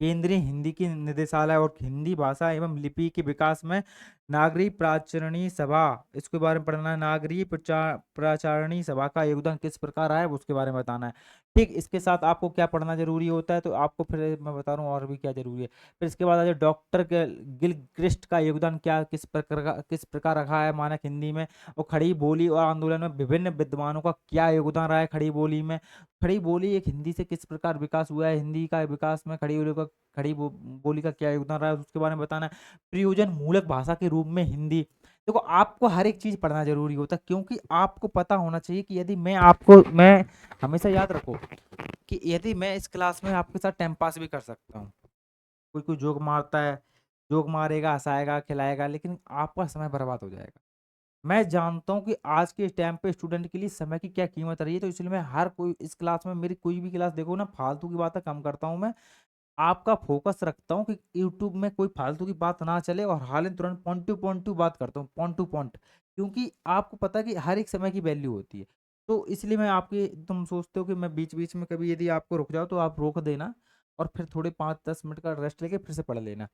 केंद्रीय हिंदी की निदेशालय और हिंदी भाषा एवं लिपि के विकास में नागरिक प्राचारणी सभा, इसके बारे में पढ़ना है। नागरिक प्राचारणी सभा का योगदान किस प्रकार आया उसके बारे में बताना है। ठीक, इसके साथ आपको क्या पढ़ना जरूरी होता है, तो आपको फिर मैं बता रहा हूँ और भी क्या जरूरी है। फिर इसके बाद आ जाए डॉक्टर गिलक्रिस्ट का योगदान क्या किस प्रकार रखा है मानक हिंदी में। और खड़ी बोली और आंदोलन में विभिन्न विद्वानों का क्या योगदान रहा है खड़ी बोली में। खड़ी बोली एक हिंदी से किस प्रकार विकास हुआ है, हिंदी का विकास में बोली का क्या योगदान रहा है उसके बारे में बताना है। प्रयोजन मूलक भाषा के रूप में हिंदी। देखो आपको हर एक चीज पढ़ना जरूरी होता है, क्योंकि आपको पता होना चाहिए कि यदि मैं हमेशा याद रखो कि यदि मैं इस क्लास में आपके साथ टाइम पास भी कर सकता हूँ, कोई कोई जोक मारता है, जोक मारेगा, हंसाएगा, खिलाएगा, लेकिन आपका समय बर्बाद हो जाएगा। मैं जानता हूँ कि आज के टाइम पे स्टूडेंट के लिए समय की क्या कीमत रही है, तो इसलिए मैं हर कोई इस क्लास में, मेरी कोई भी क्लास देखो ना, फालतू की बातें कम करता हूँ मैं। आपका फोकस रखता हूँ कि यूट्यूब में कोई फालतू की बात ना चले, और हाल तुरंत पॉइंट टू बात करता हूँ, पॉइंट टू पॉइंट, क्योंकि आपको पता है कि हर एक समय की वैल्यू होती है। तो इसलिए मैं आपके, तुम सोचते हो कि मैं बीच बीच में कभी यदि आपको रुक जाओ तो आप रोक देना, और फिर थोड़े 5-10 मिनट का रेस्ट लेके फिर से पढ़ लेना।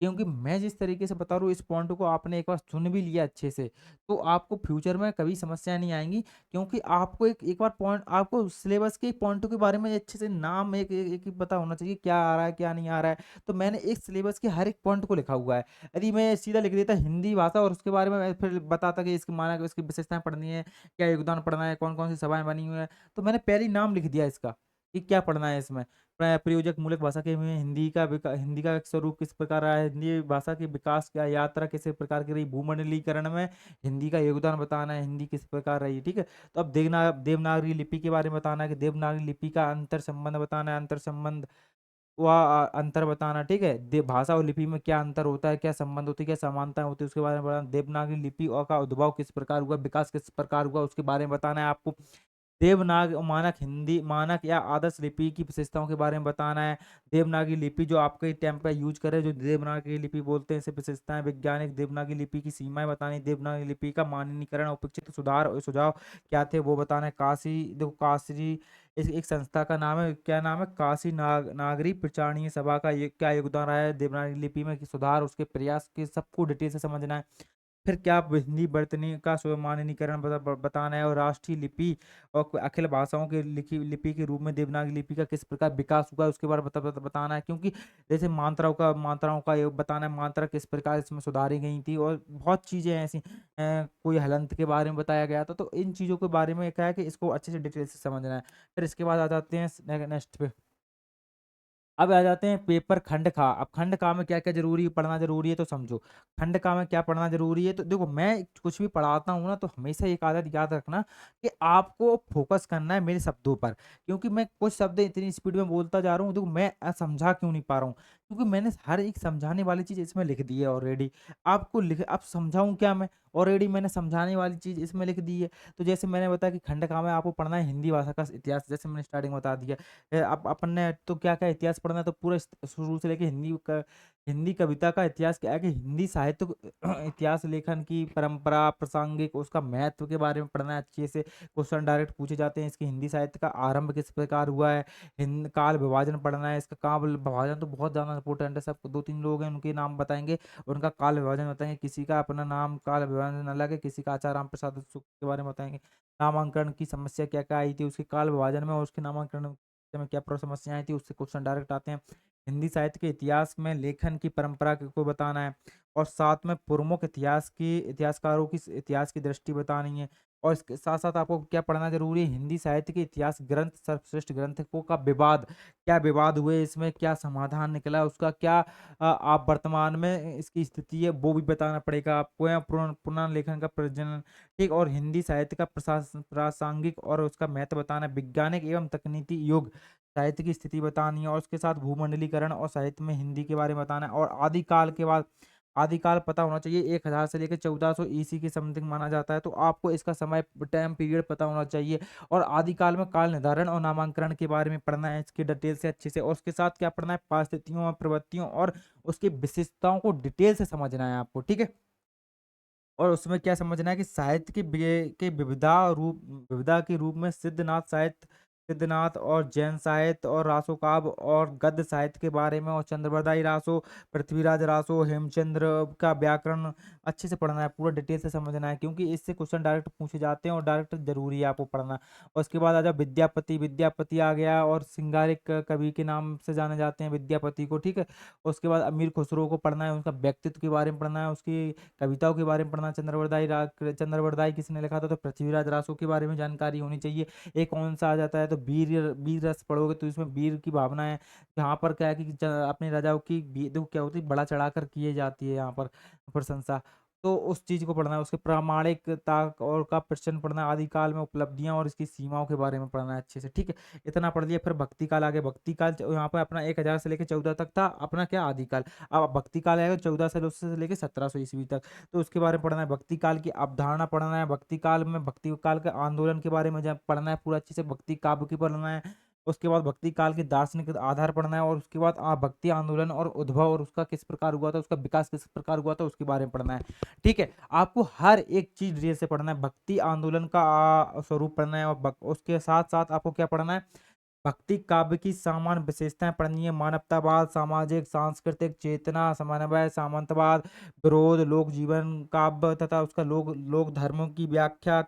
क्योंकि मैं जिस तरीके से बता रहा हूँ इस पॉइंट को आपने एक बार सुन भी लिया अच्छे से, तो आपको फ्यूचर में कभी समस्या नहीं आएंगी। क्योंकि आपको एक बार पॉइंट, आपको सिलेबस के पॉइंटों के बारे में अच्छे से नाम एक पता होना चाहिए क्या आ रहा है क्या नहीं आ रहा है। तो मैंने एक सिलेबस के हर एक पॉइंट को लिखा हुआ है। यदि मैं सीधा लिख देता हिंदी भाषा और उसके बारे में मैं फिर बताता कि इसकी मानक, इसकी विशेषताएं पढ़नी है, क्या योगदान पढ़ना है, कौन कौन सी सभाएं बनी हुई है, तो मैंने पहले ही नाम लिख दिया इसका कि क्या पढ़ना है इसमें। प्रयोजक मूलक भाषा के में हिंदी का स्वरूप किस प्रकार रहा है, हिंदी भाषा के विकास का यात्रा किस प्रकार की रही, भूमंडलीकरण में हिंदी का योगदान बताना है, हिंदी किस प्रकार रही। ठीक है, तो अब देवनागरी लिपि के बारे में बताना है कि देवनागरी लिपि का अंतर संबंध बताना है, अंतर संबंध वह अंतर बताना। ठीक है, भाषा और लिपि में क्या अंतर होता है, क्या संबंध होती है, क्या समानता होती है, उसके बारे में बताना। देवनागरी लिपि और का उद्भव किस प्रकार हुआ, विकास किस प्रकार हुआ, उसके बारे में बताना है आपको। मानक या आदर्श लिपि की विशेषताओं के बारे में बताना है। देवनागरी लिपि जो आपके टाइम पे यूज करे, जो देवनागरी लिपि बोलते हैं, इसे विशेषताएं। वैज्ञानिक देवनागरी लिपि की सीमाएं बतानी। देवनागरी लिपि का मानकीकरण, अपेक्षित सुधार और सुझाव क्या थे वो बताना है। काशी एक संस्था का नाम है, क्या नाम है, काशी नागरिक प्रचारणीय सभा का ये क्या योगदान रहा है देवनागरी लिपि में सुधार, उसके प्रयास के सबको डिटेल से समझना है। फिर क्या हिंदी वर्तनी का मानकीकरण बताना है। और राष्ट्रीय लिपि और अखिल भाषाओं के लिपि के रूप में देवनागरी लिपि का किस प्रकार विकास हुआ है उसके बारे में बताना है। क्योंकि जैसे मात्राओं का ये बताना है, मात्रा किस प्रकार इसमें सुधारी गई थी, और बहुत चीज़ें ऐसी कोई हलंत के बारे में बताया गया था। तो इन चीज़ों के बारे में क्या है कि इसको अच्छे से डिटेल से समझना है। फिर इसके बाद आ जाते हैं नेक्स्ट पे, अब आ जाते हैं पेपर खंड खा। अब खंड खा में क्या क्या जरूरी पढ़ना जरूरी है तो समझो। खंड खा में क्या पढ़ना जरूरी है, तो देखो मैं कुछ भी पढ़ाता हूँ ना तो हमेशा एक आदत याद रखना कि आपको फोकस करना है मेरे शब्दों पर, क्योंकि मैं कुछ शब्द इतनी स्पीड में बोलता जा रहा हूँ, देखो मैं समझा क्यों नहीं पा रहा हूँ, क्योंकि मैंने हर एक समझाने वाली चीज इसमें लिख दी है ऑलरेडी। आपको लिख अब समझाऊं क्या मैं, ऑलरेडी मैंने समझाने वाली चीज इसमें लिख दी है। तो जैसे मैंने बताया कि खंड खा में आपको पढ़ना है हिंदी भाषा का इतिहास, जैसे मैंने स्टार्टिंग में बता दिया। अब अपन ने तो क्या क्या इतिहास पढ़ना है, तो पूरा शुरू से लेके हिंदी कविता का इतिहास क्या है, कि हिंदी साहित्य इतिहास लेखन की परंपरा प्रासंगिक उसका महत्व के बारे में पढ़ना है अच्छे से। क्वेश्चन डायरेक्ट पूछे जाते हैं, इसकी हिंदी साहित्य का आरंभ किस प्रकार हुआ है। हिंद काल विभाजन पढ़ना है, इसका काल विभाजन तो बहुत ज्यादा इंपॉर्टेंट है, सब दो तीन लोग हैं उनके नाम बताएंगे, उनका काल विभाजन बताएंगे, किसी का अपना नाम काल विभाजन अलग है, किसी का आचार्य राम प्रसाद सुख के बारे में बताएंगे। नामांकन की समस्या क्या क्या आई थी उसके काल विभाजन में, और उसके नामांकन में क्या समस्याएं थी, उससे क्वेश्चन डायरेक्ट आते हैं। हिंदी साहित्य के इतिहास में लेखन की परंपरा को बताना है, और साथ में प्रमुख इतिहासकारों की इतिहास की दृष्टि बतानी है। और इसके साथ साथ आपको क्या पढ़ना जरूरी है, हिंदी साहित्य के इतिहास ग्रंथ सर्वश्रेष्ठ ग्रंथों का विवाद, क्या विवाद हुए इसमें, क्या समाधान निकला उसका, क्या आप वर्तमान में इसकी स्थिति है वो भी बताना पड़ेगा आपको, या पुनर्लेखन का प्रजनन। ठीक, और हिंदी साहित्य का प्रासंगिक और उसका महत्व बताना है, वैज्ञानिक एवं तकनीकी युग साहित्य की स्थिति बतानी है, और उसके साथ भूमंडलीकरण और साहित्य में हिंदी के बारे में बताना है। और आदिकाल के बाद आदिकाल पता होना चाहिए, 1000 से लेकर 1400 ईसी के समथिंग माना जाता है, तो आपको इसका समय टाइम पीरियड पता होना चाहिए। और आदिकाल में काल निर्धारण और नामांकन के बारे में पढ़ना है इसकी डिटेल से अच्छे से, और उसके साथ क्या पढ़ना है, परिस्थितियों और प्रवृत्तियों और उसकी विशेषताओं को डिटेल से समझना है आपको, ठीक है। और उसमें क्या समझना है कि साहित्य के विविधा के रूप में सिद्धनाथ और जैन साहित्य और रासोकाव्य और गद्य साहित्य के बारे में, और चंद्रवरदाई रासो, पृथ्वीराज रासो, हेमचंद्र का व्याकरण अच्छे से पढ़ना है, पूरा डिटेल से समझना है, क्योंकि इससे क्वेश्चन डायरेक्ट पूछे जाते हैं और डायरेक्ट जरूरी है आपको पढ़ना। और उसके बाद आ जाओ विद्यापति। विद्यापति आ गया, और सिंगारिक कवि के नाम से जाने जाते हैं विद्यापति को, ठीक है। उसके बाद अमीर खुसरो को पढ़ना है, उनका व्यक्तित्व के बारे में पढ़ना है, उसकी कविताओं के बारे में पढ़ना। चंद्रवरदाई किसने लिखा था, तो पृथ्वीराज रासो के बारे में जानकारी होनी चाहिए। एक कौन सा आ जाता है, तो वीर वीर रस पढ़ोगे तो इसमें वीर की भावना है, यहाँ पर क्या है कि अपने राजाओं की देखो क्या होती है, बड़ा चढ़ाकर किए जाती है यहाँ पर प्रशंसा, तो उस चीज को पढ़ना है। उसके प्रामाणिकता और का प्रश्न पढ़ना है, आदिकाल में उपलब्धियां और इसकी सीमाओं के बारे में पढ़ना है अच्छे से, ठीक है। इतना पढ़ लिया, फिर भक्ति काल आ गया। भक्ति काल यहाँ पर अपना 1000 से लेकर 14 तक था अपना क्या आदिकाल। अब भक्ति काल आएगा 1400 से लेकर 1700 ईस्वी तक, तो उसके बारे में पढ़ना है। भक्ति काल की अवधारणा पढ़ना है, भक्ति काल में भक्ति काल के आंदोलन के बारे में पढ़ना है पूरा अच्छे से, भक्ति काव्य की पढ़ना है। उसके बाद भक्ति काल के दार्शनिक आधार पढ़ना है, और उसके बाद भक्ति आंदोलन और उद्भव और उसका किस प्रकार हुआ था, उसका विकास किस प्रकार हुआ था उसके बारे में पढ़ना है, ठीक है। आपको हर एक चीज डिटेल से पढ़ना है। भक्ति आंदोलन का स्वरूप पढ़ना है, और उसके साथ साथ आपको क्या पढ़ना है, भक्ति काव्य की सामान्य विशेषताएं पढ़नी है। मानवतावाद, सामाजिक सांस्कृतिक चेतना, समन्वय, सामंतवाद, विरोध, लोक जीवन काव्य तथा उसका लोक धर्मों की व्याख्या,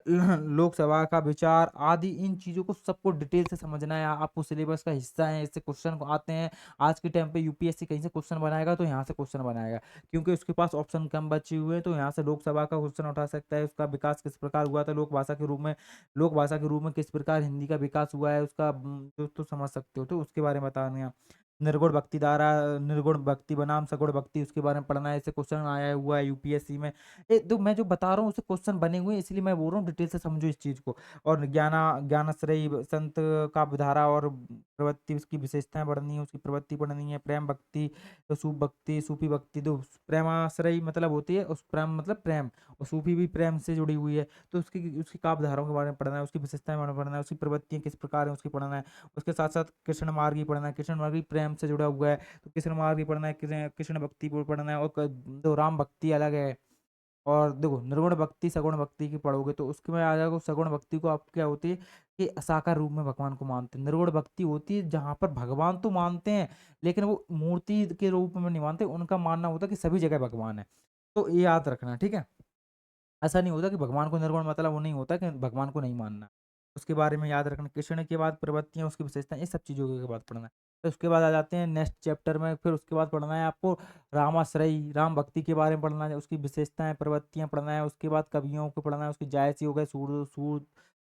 लोकसभा का विचार आदि, इन चीजों को सबको डिटेल से समझना है। आपको सिलेबस का हिस्सा है, इससे क्वेश्चन को आते हैं। आज के टाइम पे यूपीएससी कहीं से क्वेश्चन बनाएगा तो यहाँ से क्वेश्चन बनाएगा, क्योंकि उसके पास ऑप्शन कम बचे हुए हैं, तो यहाँ से लोकसभा का क्वेश्चन उठा सकता है। उसका विकास किस प्रकार हुआ था लोक भाषा के रूप में किस प्रकार हिंदी का विकास हुआ है उसका तो समझ सकते हो, तो उसके बारे में बताना है। निर्गुण भक्ति धारा, निर्गुण भक्ति बनाम सगुण भक्ति, उसके बारे में पढ़ना है, इससे क्वेश्चन आया हुआ है यूपीएससी में। तो मैं जो बता रहा हूँ उससे क्वेश्चन बने हुए हैं, इसलिए मैं बोल रहा हूँ डिटेल से समझो इस चीज को। और ज्ञानाश्रयी संत का धारा और प्रवृत्ति, उसकी विशेषताएं पढ़नी है, उसकी प्रवृत्ति पढ़नी है। प्रेम भक्ति, तो सूफी भक्ति, तो प्रेमाश्रयी मतलब होती है उस प्रेम मतलब प्रेम, और सूफी भी प्रेम से जुड़ी हुई है, तो उसकी उसकी काव्य धाराओं के बारे में पढ़ना है, उसकी विशेषताएं पढ़ना है, उसकी प्रवृत्तियां किस प्रकार है उसकी पढ़ना है। उसके साथ साथ कृष्ण मार्गी पढ़ना है, कृष्ण मार्गी प्रेम से जुड़ा हुआ है, तो कृष्ण मार्गी पढ़ना है, कृष्ण भक्ति को पढ़ना है। और तो राम भक्ति अलग है। और देखो निर्गुण भक्ति सगुण भक्ति की पढ़ोगे तो उसके में आ जाएगा। सगुण भक्ति को आप क्या होती है कि साकार रूप में भगवान को मानते हैं। निर्गुण भक्ति होती है जहां पर भगवान तो मानते हैं, लेकिन वो मूर्ति के रूप में नहीं मानते, उनका मानना होता है कि सभी जगह भगवान है। तो ये याद रखना, ठीक है। ऐसा नहीं होता कि भगवान को निर्गुण मतलब वो नहीं होता कि भगवान को नहीं मानना, उसके बारे में याद रखना। कृष्ण के बाद प्रवृत्तियां, उसकी विशेषताएं, ये सब चीज़ों के बाद पढ़ना है। तो उसके बाद आ जाते हैं नेक्स्ट चैप्टर में, फिर उसके बाद पढ़ना है आपको रामाश्रयी, राम भक्ति के बारे में पढ़ना है, उसकी विशेषताएं प्रवृत्तियां पढ़ना है। उसके बाद कवियों को पढ़ना है, उसकी जायसी हो गए, सूर सूर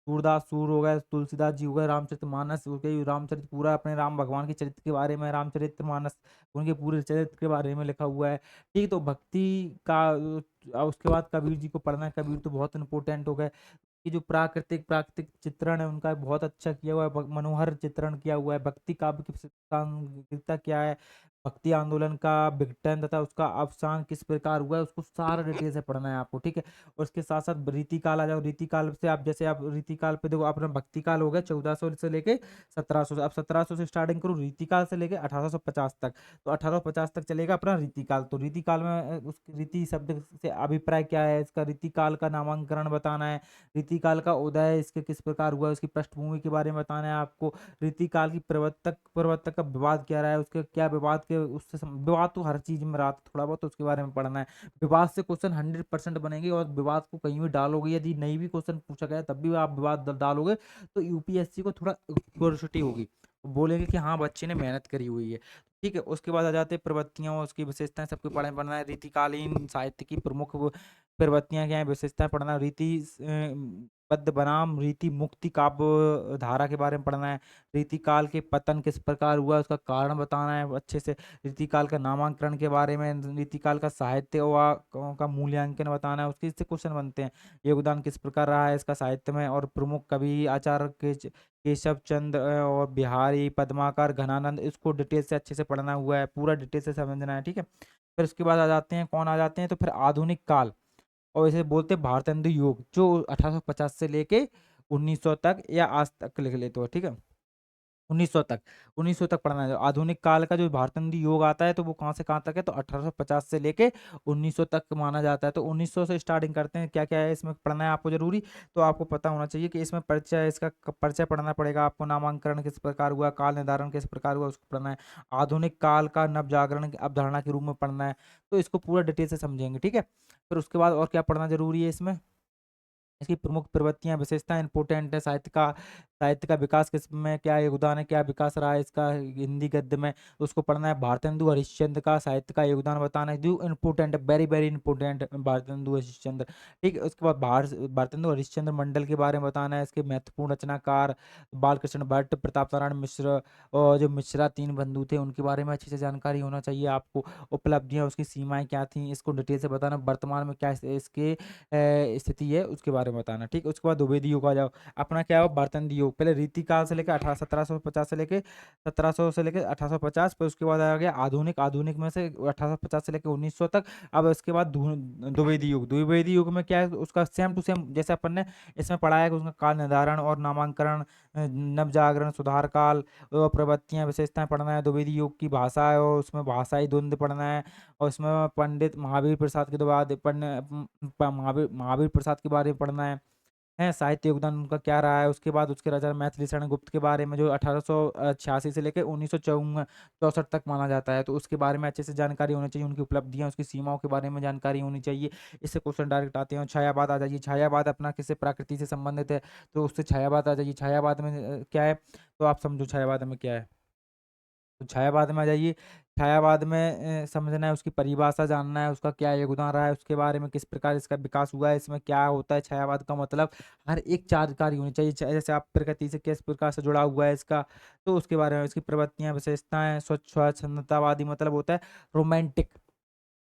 सूरदास सूर हो गए, तुलसीदास जी हो गए, रामचरितमानस हो गई, रामचरित पूरा अपने राम भगवान के चरित्र के बारे में, रामचरितमानस उनके पूरे चरित्र के बारे में लिखा हुआ है। ठीक है, तो भक्ति का उसके बाद कबीर जी को पढ़ना है। कबीर तो बहुत इंपॉर्टेंट हो गए कि जो प्राकृतिक चित्रण है उनका बहुत अच्छा किया हुआ है, मनोहर चित्रण किया हुआ है। भक्ति काव्य की प्रासंगिकता क्या है, भक्ति आंदोलन का विघटन तथा उसका अवसान किस प्रकार हुआ है, उसको सारा डिटेल से पढ़ना है आपको। ठीक है, और उसके साथ साथ रीतिकाल आ जाओ। रीतिकाल से आप जैसे आप रीतिकाल पे देखो, अपना भक्ति काल हो गया 1400 से लेके 1700 से। अब 1700 से स्टार्टिंग करो, रीतिकाल से लेके 1850 तक। तो 1850 तक चलेगा अपना रीतिकाल। तो रीतिकाल में उस रीति शब्द से अभिप्राय क्या है, इसका रीतिकाल का नामांकरण बताना है। रीतिकाल का उदय इसके किस प्रकार हुआ है, उसकी पृष्ठभूमि के बारे में बताना है आपको। रीतिकाल की प्रवर्तक का विवाद क्या रहा है, उसके क्या विवाद के उससे विवाद तो हर चीज में रहा था थोड़ा बहुत, तो उसके बारे में पढ़ना है। विवाद से क्वेश्चन 100% बनेंगे, और विवाद को कहीं भी डालोगे, यदि नहीं भी क्वेश्चन पूछा गया तब भी आप विवाद डालोगे तो यूपीएससी को थोड़ा क्यूरियोसिटी होगी, बोलेंगे कि हाँ बच्चे ने मेहनत करी हुई है। ठीक है, उसके बाद आ जाते हैं प्रवृत्तियां, उसकी विशेषताएं सबके पढ़े पढ़ना है। रीतिकालीन साहित्य की प्रमुख प्रवृत्तियां क्या है, विशेषताएं पढ़ना। रीति बद्ध बनाम रीति मुक्ति काव्य धारा के बारे में पढ़ना है। रीतिकाल के पतन किस प्रकार हुआ, उसका कारण बताना है अच्छे से। रीतिकाल का नामांकन के बारे में, रीतिकाल का साहित्य का मूल्यांकन बताना है, उसके इससे क्वेश्चन बनते हैं। योगदान किस प्रकार रहा है इसका साहित्य में, और प्रमुख कवि आचार्य के केशव चंद्र और बिहारी पद्माकर घनानंद, इसको डिटेल से अच्छे से पढ़ना हुआ है, पूरा डिटेल से समझना है। ठीक है, फिर उसके बाद आ जाते हैं, कौन आ जाते हैं, तो फिर आधुनिक काल, और इसे बोलते हैं भारतेंदु युग, जो 1850 से लेके 1900 तक या आज तक लिख लेते हो। ठीक है, 1900 तक, 1900 तक पढ़ना है। आधुनिक काल का जो भारतेंदु योग आता है तो वो कहाँ से कहाँ तक है, तो 1850 से लेके 1900 तक माना जाता है। तो 1900 से स्टार्टिंग करते हैं। क्या क्या है इसमें पढ़ना है आपको जरूरी, तो आपको पता होना चाहिए कि इसमें परिचय, इसका परिचय पढ़ना पड़ेगा आपको। नामांकन किस प्रकार हुआ, काल निर्धारण किस प्रकार हुआ, उसको पढ़ना है। आधुनिक काल का नव जागरण अवधारणा के रूप में पढ़ना है। तो इसको पूरा डिटेल से समझेंगे। ठीक है, फिर उसके बाद और क्या पढ़ना जरूरी है इसमें, इसकी प्रमुख प्रवृत्तियां विशेषताएं इंपोर्टेंट है। साहित्य का विकास किस में क्या योगदान है, क्या विकास रहा है इसका हिंदी गद्य में, उसको पढ़ना है। भारतेंदु हरिश्चंद्र का साहित्य का योगदान बताना है, जो इंपोर्टेंट है, very very important Bharatendu Harishchandra. ठीक है, उसके बाद भारतेंदु हरिश्चंद्र मंडल के बारे में बताना है, इसके महत्वपूर्ण रचनाकार बालकृष्ण भट्ट, प्रताप नारायण मिश्र, और जो मिश्रा तीन बंधु थे उनके बारे में अच्छे से जानकारी होना चाहिए आपको। उपलब्धियां, उसकी सीमाएं क्या थी, इसको डिटेल से बताना। वर्तमान में क्या इसके स्थिति है उसके बारे में बताना। ठीक है, उसके बाद द्विवेदी युग आ जाओ। अपना क्या हो, बर्तन योग, पहले रीतिकाल से लेकर 1750 से लेकर 1700 से लेकर 1850, फिर उसके बाद आ गया आधुनिक। आधुनिक में से 1850 से लेकर 1900 तक। अब इसके बाद द्विवेदी युग। द्विवेदी युग में क्या है, उसका सेम टू सेम जैसे अपन ने इसमें पढ़ाया कि उसका काल निर्धारण और नामांकन, नव जागरण, सुधार काल, प्रवृत्तियां विशेषताएं पढ़ना है। द्विवेदी युग की भाषा है और उसमें भाषाई द्वंद्व पढ़ना है, और इसमें पंडित महावीर प्रसाद के बाद महावीर प्रसाद के बारे में पढ़ना है। साहित्य योगदान उनका क्या रहा है, उसके बाद उसके राजा मैथिली शरण गुप्त के बारे में, जो 1886 से लेकर 1964 तक माना जाता है, तो उसके बारे में अच्छे से जानकारी होनी चाहिए। उनकी उपलब्धियां, उसकी सीमाओं के बारे में जानकारी होनी चाहिए। इससे क्वेश्चन डायरेक्ट आते हैं। छायावाद आ जाइए। छायावाद अपना किससे, प्रकृति से संबंधित है, तो उससे छायावाद आ जाइए। छायावाद में क्या है, तो आप समझो छायावाद में क्या है। तो छायावाद में आ जाइए। छायावाद में समझना है, उसकी परिभाषा जानना है, उसका क्या योगदान रहा है, उसके बारे में किस प्रकार इसका विकास हुआ है, इसमें क्या होता है छायावाद का मतलब, हर एक जानकारी होनी चाहिए। जैसे आप प्रकृति से किस प्रकार से जुड़ा हुआ है इसका, तो उसके बारे में, इसकी प्रवृत्तियां विशेषताएं। स्वच्छंदतावादी मतलब होता है रोमांटिक,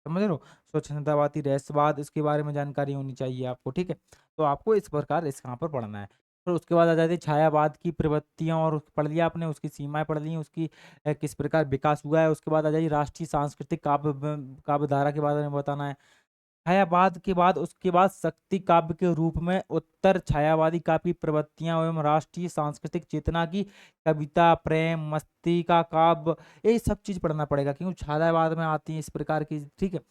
समझ रहे हो, स्वच्छंदतावादी रहस्यवाद, इसके बारे में जानकारी होनी चाहिए आपको। ठीक है, तो आपको इस प्रकार इस यहाँ पर पढ़ना है। फिर उसके बाद आ जाती है छायावाद की प्रवृत्तियां, और पढ़ लिया आपने, उसकी सीमाएं पढ़ ली, उसकी किस प्रकार विकास हुआ है। उसके बाद आ जाइए राष्ट्रीय सांस्कृतिक काव्य धारा के बारे में बताना है। छायावाद के बाद उसके बाद शक्ति काव्य के रूप में उत्तर छायावादी काव्य की प्रवृत्तियां एवं राष्ट्रीय सांस्कृतिक चेतना की कविता, प्रेम, मस्ती का काव्य, ये सब चीज पढ़ना पड़ेगा क्योंकि छायावाद में आती है इस प्रकार की। ठीक है,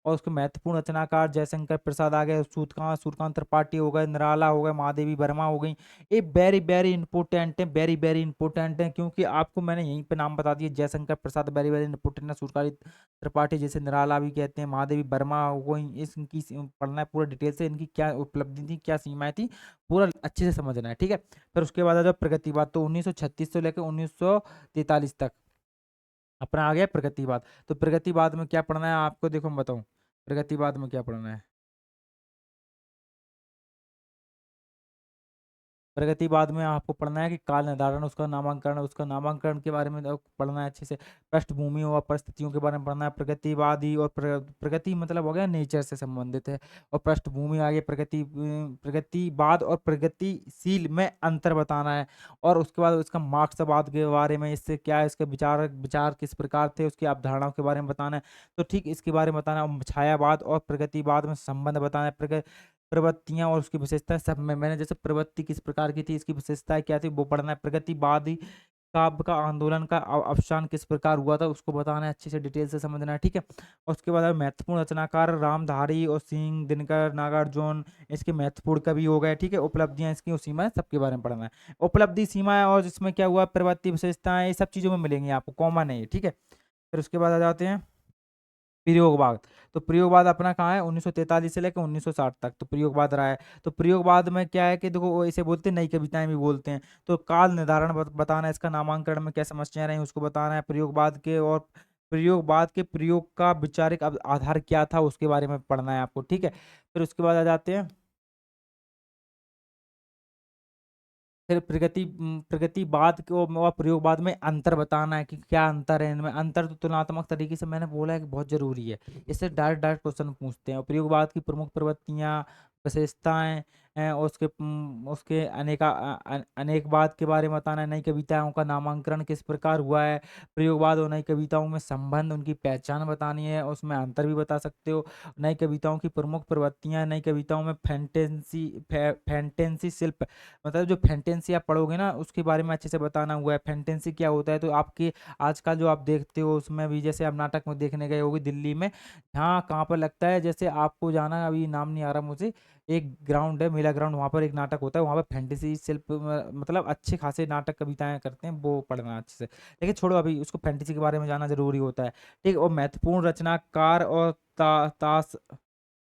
और उसके महत्वपूर्ण रचनाकार जयशंकर प्रसाद आ गए, सूर्यकांत त्रिपाठी हो गए, निराला हो गए, महादेवी वर्मा हो गई। ये वेरी वेरी इंपॉर्टेंट है, वेरी वेरी इंपॉर्टेंट है, क्योंकि आपको मैंने यहीं पे नाम बता दिया। Jaishankar Prasad very very important है, सूर्यकांत त्रिपाठी जैसे निराला भी कहते हैं, महादेवी वर्मा हो गई, इनकी पढ़ना है पूरा डिटेल से, इनकी क्या उपलब्धि थी, क्या सीमाएं थी, पूरा अच्छे से समझना है। ठीक है, फिर उसके बाद आ जाओ प्रगतिवाद। तो 1936 से लेकर 1943 तक अपना आ गया प्रगतिवाद। तो प्रगतिवाद में क्या पढ़ना है आपको, देखो मैं बताऊं, प्रगतिवाद में क्या पढ़ना है। प्रगतिवाद में आपको पढ़ना है कि काल निर्धारण, उसका नामांकन के बारे में पढ़ना है अच्छे से। पृष्ठभूमि और परिस्थितियों के बारे में पढ़ना है। प्रगतिवादी और प्रगति मतलब हो गया नेचर से संबंधित है, और पृष्ठभूमि आगे प्रगतिवाद और प्रगतिशील में अंतर बताना है। और उसके बाद उसका मार्क्सवाद के बारे में, इससे क्या है, इसके विचार किस प्रकार थे, उसकी अवधारणाओं के बारे में बताना है। तो ठीक इसके बारे में बताना है। छायावाद और प्रगतिवाद में संबंध बताना है। प्रवृत्तियां और उसकी विशेषताएं सब में, मैंने जैसे प्रवृत्ति किस प्रकार की थी, इसकी विशेषताएं क्या थी, वो पढ़ना है। प्रगतिवादी काव्य का आंदोलन का अवसान किस प्रकार हुआ था, उसको बताना है, अच्छे से डिटेल से समझना है, ठीक है। और उसके बाद महत्वपूर्ण रचनाकार रामधारी और सिंह, दिनकर, नागार्जुन, इसके महत्वपूर्ण कवि हो गए, ठीक है। उपलब्धियां इसकी और सीमाएं, सबके बारे में पढ़ना है। उपलब्धि, सीमाएं और जिसमें क्या हुआ, प्रवृत्ति, विशेषताएं, ये सब चीजों में मिलेंगी आपको, कॉमन है ये, ठीक है। फिर उसके बाद आ जाते हैं प्रयोगवाद। तो प्रयोगवाद अपना कहाँ है, 1943 से लेकर 1960 तक तो प्रयोगवाद रहा है। तो प्रयोगवाद में क्या है कि देखो, वो इसे बोलते हैं, नई कविताएं भी बोलते हैं। तो काल निर्धारण बताना है, इसका नामांकन में क्या समस्याएं रही उसको बताना है प्रयोगवाद के। और प्रयोगवाद के प्रयोग का वैचारिक आधार क्या था, उसके बारे में पढ़ना है आपको, ठीक है। फिर उसके बाद आ जाते हैं, फिर प्रगतिवाद को और प्रयोगवाद में अंतर बताना है कि क्या अंतर है इनमें। अंतर तो तुलनात्मक तरीके से मैंने बोला है कि बहुत जरूरी है, इससे डायरेक्ट डायरेक्ट क्वेश्चन पूछते हैं। और प्रयोगवाद की प्रमुख प्रवृत्तियां, विशेषताएं और उसके अनेकवाद के बारे में बताना है। नई कविताओं का नामांकन किस प्रकार हुआ है, प्रयोगवाद और नई कविताओं में संबंध, उनकी पहचान बतानी है, उसमें अंतर भी बता सकते हो। नई कविताओं की प्रमुख प्रवृत्तियां, नई कविताओं में फैंटेंसी शिल्प, मतलब जो फैंटेंसी आप पढ़ोगे ना, उसके बारे में अच्छे से बताना हुआ है। फैंटेंसी क्या होता है, तो आपके आजकल जो आप देखते हो उसमें भी, जैसे आप नाटक में देखने गए होगे दिल्ली में, हाँ कहाँ पर लगता है, जैसे आपको जाना, अभी नाम नहीं आ रहा मुझे, एक ग्राउंड है, मेला ग्राउंड, वहाँ पर एक नाटक होता है, वहाँ पर फैंटेसी शिल्प मतलब अच्छे खासे नाटक कविताएं करते हैं, वो पढ़ना अच्छे से। लेकिन छोड़ो, अभी उसको फैंटेसी के बारे में जानना जरूरी होता है, ठीक। और महत्वपूर्ण रचनाकार और तास